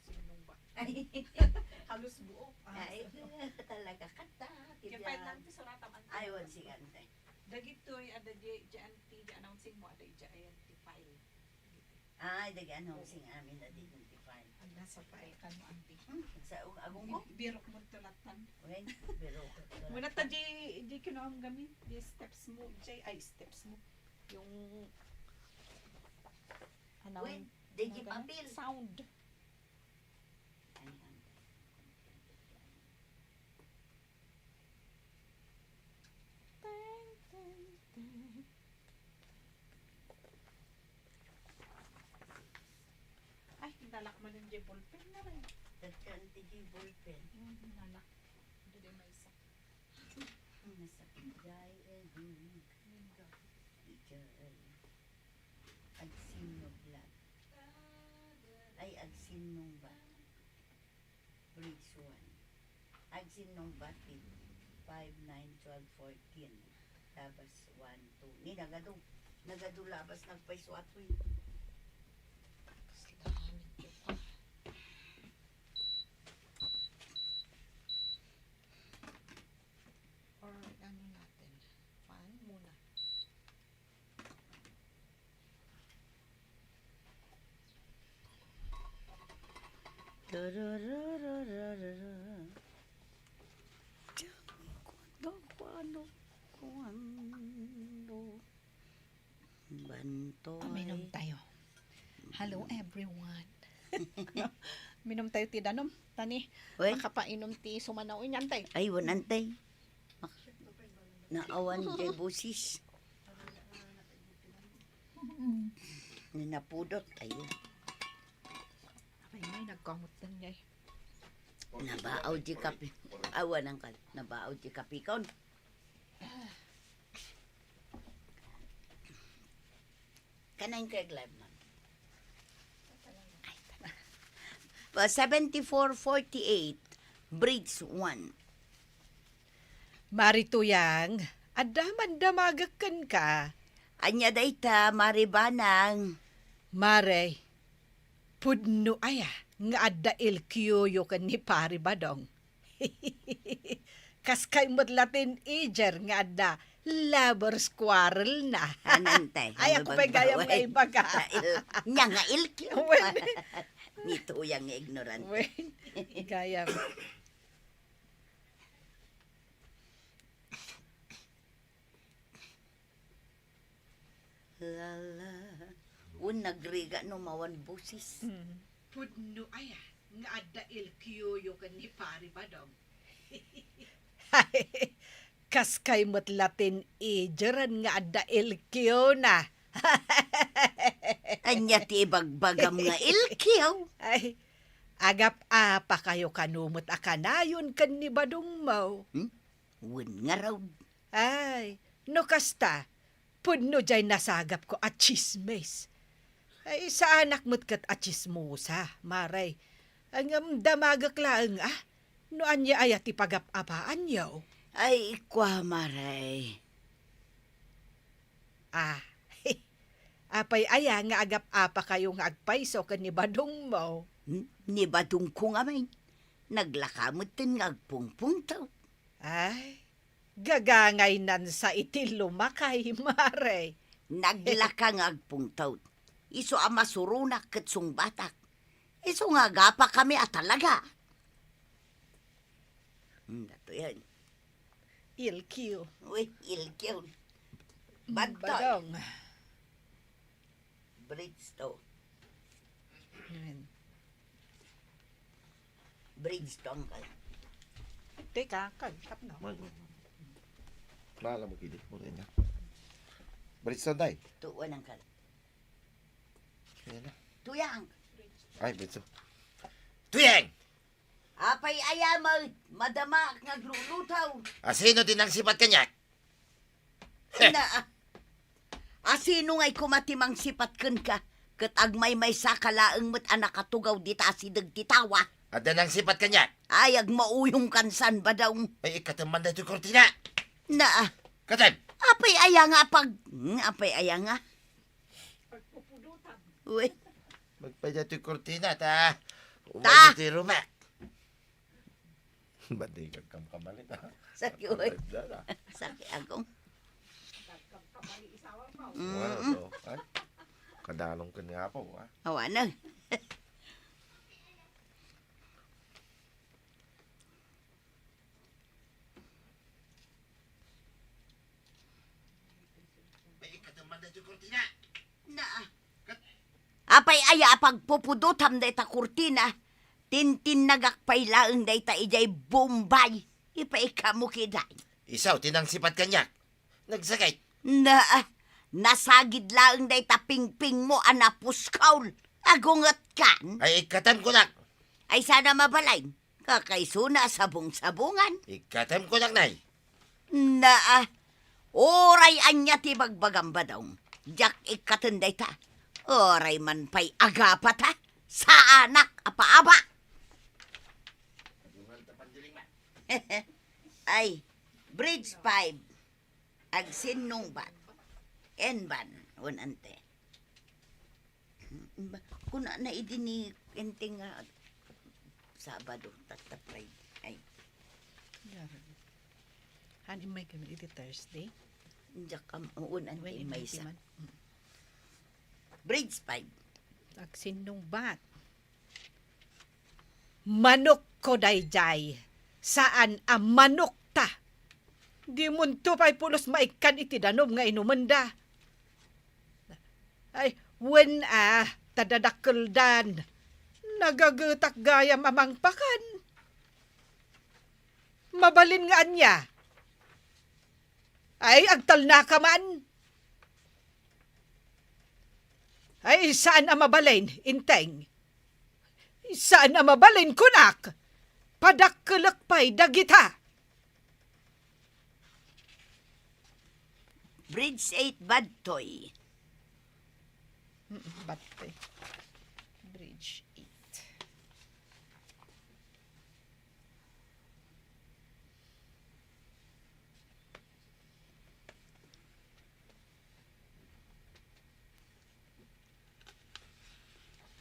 sinong ba? Ay, Halos buo. ay, talaga kata. Kaya lang ti suratam ang Ay, wala si ante. dagitoy ada di anti di announcing mo ada anti file. Ay, dagan ho sing amin na identify. Ada sa file kan mo anti. Sa agong mo? Birok mo tulatan. Okay, pero Muna ta di kino ang gamit di steps mo ay steps mo. Yung ano Wait, di papel. sound. Ay, dalak mo ng ballpen na rin. Dagkan ti ballpen. Nalak. Hindi din may isa. Masakit gay agsin no blood. Ay agsin nung ba? Bridge 1. Agsin nung batid. 5, 9, 12, 14. Labas 1, 2. Ni nagado. Nagado labas nagpaiswat ko yun. Or ano natin? Fan muna. Banto. Minom tayo. Hello everyone. Minom tayo ti danom. Tani, Uy, makapainom ti sumanaw inyan tay. ay wanantay. Naawan kay busis. Ninapudot tayo. Ay, may nagkamot na niya. Nabaaw di kapi. Awan ang kal. Nabaaw di kapi kaon. Kanang kay live man. 7448 Bridge 1. Marituyang, adaman damagakan ka. Anya dayta maribanang. Mare, pudno aya, nga adda ilkiyoyo kan ni pari badong. Kaskay mo't Latin ijer nga adda lover's quarrel na. Anantay. Ay, ako pa'y gayam nga ibaga. Nya nga ilkyo. Wen. Nito yang ignorant. Wen, gayam. Lala. Un nagriga no mawan busis. Pudno aya, nga adda ilkiyoyo kan ni pari badong. Kaskay mo't Latin ijeran nga adda ilkiyo na. Anya ti ibagbagam nga ilkyo. Ay, agap apa kayo kanumot akanayon kan ni badong mo. Un nga raw. Ay, no kasta, pudno jay nasagap ko at chismes. Ay, sa anak mo't kat at chismosa, maray. Ang damagak laang no anya ayat ipagap-apaan yaw. Ay, kwa maray. Ah, apay aya nga agap-apa kayo nga agpaiso ken ni badong mo. Ni badong ko nga may. Naglakamot din nga agpungpung taw. Ay, gagangay nan sa itil lumakay, mare. Naglaka nga agpung taw. Iso ang masurunak ket sung batak. Iso nga gapa kami at talaga. Dato yan. Ilkiw. Uy, ilkiw. Badtoy. Badong. Bridgestone. Ayan. Bridgestone ka. Teka, kagkap na. Lala mo kilit mo rin na. Bridgestone day. Tuwan ang kal. Ayan na. Tuyang. Ay, Bridgestone. Tuyeng! Apay ayamal. Madama naglulutaw. Sino din ang sipat kanya? Na. Asino nga'y kumatimang sipat kun ka. Kat agmay may sakalaang mo't anak katugaw dita si dagtitawa. At din ang sipat kanya? Ay, agmauyong kansan ba daw? Ay, ikataman na ito kortina. Na. Katan! Apay aya nga pag... apay aya nga. Uy. Magpadya ito kortina, ta. Ta! Umalit ito ruma. Ba't di kagkam-kamalit, ha? Sakit, uy. Dala. Sakit akong. Ano to? Ay, kadalong ka nga po, ha? Awa na. Ay, ikataman na ito kortina. Na. Apay aya pagpupudutam da ita kurtina. Tintin nagakpay laeng da ita ijay Bombay. Ipay kamukiday. Isaw, tinang sipat kanya. Nagsakay. Na. Nasagid laeng da ita pingping mo anapuskaw. Agungat kan. Ay, ikatam ko lang. Ay sana mabalay. Kakaisuna sabong-sabungan. Ikatam ko lang, nay. Na. Oray anya ti bagbagamba daw. Jak ikatenday ta. Oray man pay agapa ta. Sa anak apa-aba. Ay, bridge 5. Agsinong bat. Enban. Unante. Kuna na idini enting Sabado tatapray. Ay, Hani may kami iti Thursday. jak unante When may imay sa. man. Bridge 5. Agsinong bat. Manok ko dayjay. Saan ang manok ta? Di munto pa'y pulos maikan iti danom nga inumanda. Ay, when tadadakuldan. Nagagutak gayam amang pakan. Mabalin nga anya. Ay, agtal na ka man. Ay, saan ang mabalin, inteng? Saan ang mabalin, kunak? Padakkelakpay dagita. Bridge 8 Badtoy. Batte. Bridge 8.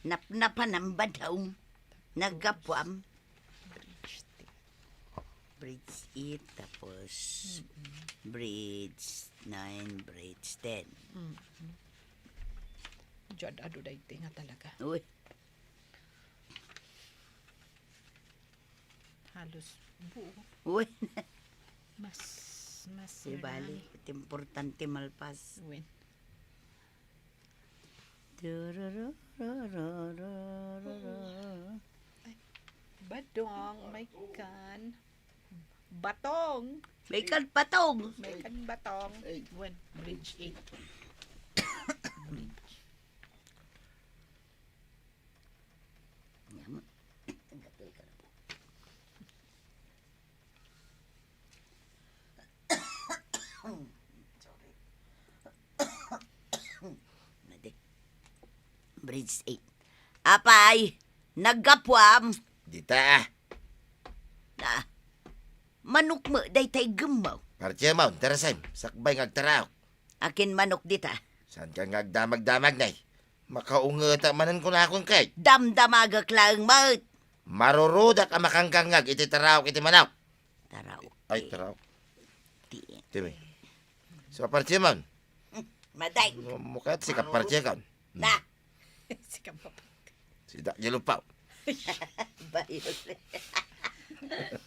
Napnapan ang badaw. Nagapwam. Bridge 10. Bridge 8 tapos bridge 9, bridge 10. Diyan, ado dahi nga talaga. Uy, Halos buo. uy. Mas Si Bali, ito importante malpas. Wen. Badong, may kan. Batong. May kalpatong. May kan batong. Wen, bridge 8. Bridge 8. Apay, naggapwam. Dita, Na, manok mo, day tay gemaw. Partya mo, terasay, sakbay ngagtaraw. Akin manok dita. Saan ka ngagdamag-damag, nay? Makaungata manan ko na akong kay. Damdamagak lang mat. Maruruda ka makangkangag, iti taraw, iti manaw. Taraw. Ay, taraw. Ti. Timi. So, partye man. Maday. Mukha si kapartye ka. Na. Si Dakye Lupaw. Bayos.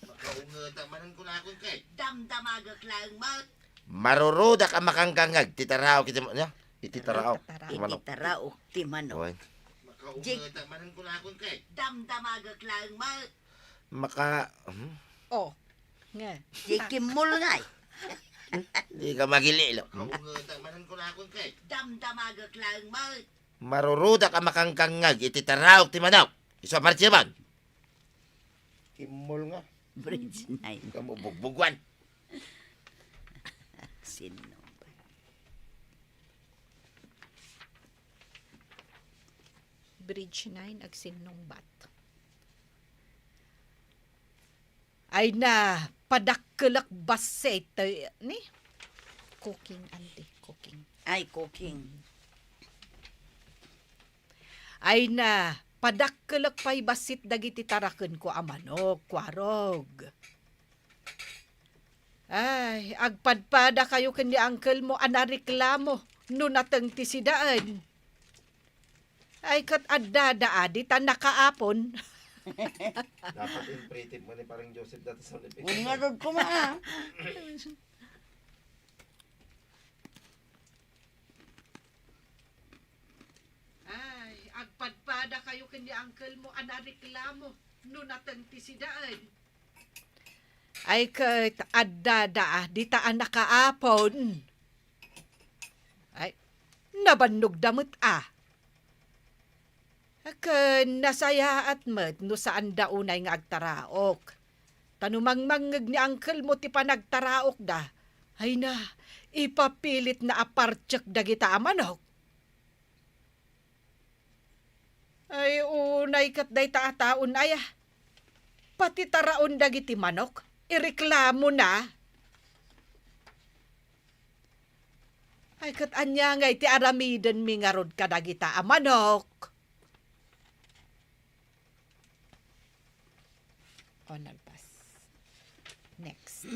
Makaungata manan ko na akong kay. Damdamagak lang mat. Maruruda ka makangkangag, iti taraw, iti manaw. Iti taraw. Iti taraw. Ti manok. Oy. Makaungata manan ko na akong kay. Damdamagak lang mat. Oh, nga. Sikimul nga. Di ka magililo. Damdamagak lang mat. Maruruda ka makangkangag, iti taraw, iti manaw. Isa partye man. Kimol nga. Bridge 9. Kamu bugbugwan. Sino ba? Bridge 9 ag sinong bat. Ay na, padakkelak baset ni cooking ante cooking. Ay, cooking. Ay na, padakkelak pay basit dagiti taraken ko a manok, kwarog. Ay, agpadpada kayo ken ni uncle mo anareklamo no nateng ti sidaan. Ay kat adda adi ta nakaapon. Dapat imperative mo ni parang Joseph dati sa Olympic. Nga rod ko ma. Ay, agpadpada kayo ken ni uncle mo anareklamo no nateng ti sidaan. Ay kat adda di ta nakaapon. Ay, nabannog damit Aken nasaya at met no saan daunay nga agtaraok. Tanumangmangeg ni uncle mo ti panagtaraok da. Ay na, ipapilit na apartsak dagita amanok. Ay unay kat day taataon ay pati taraon dagiti manok. Ireklamo na. Ay kat anya nga iti aramiden mi nga rod kadagita amanok. O nalpas. Next.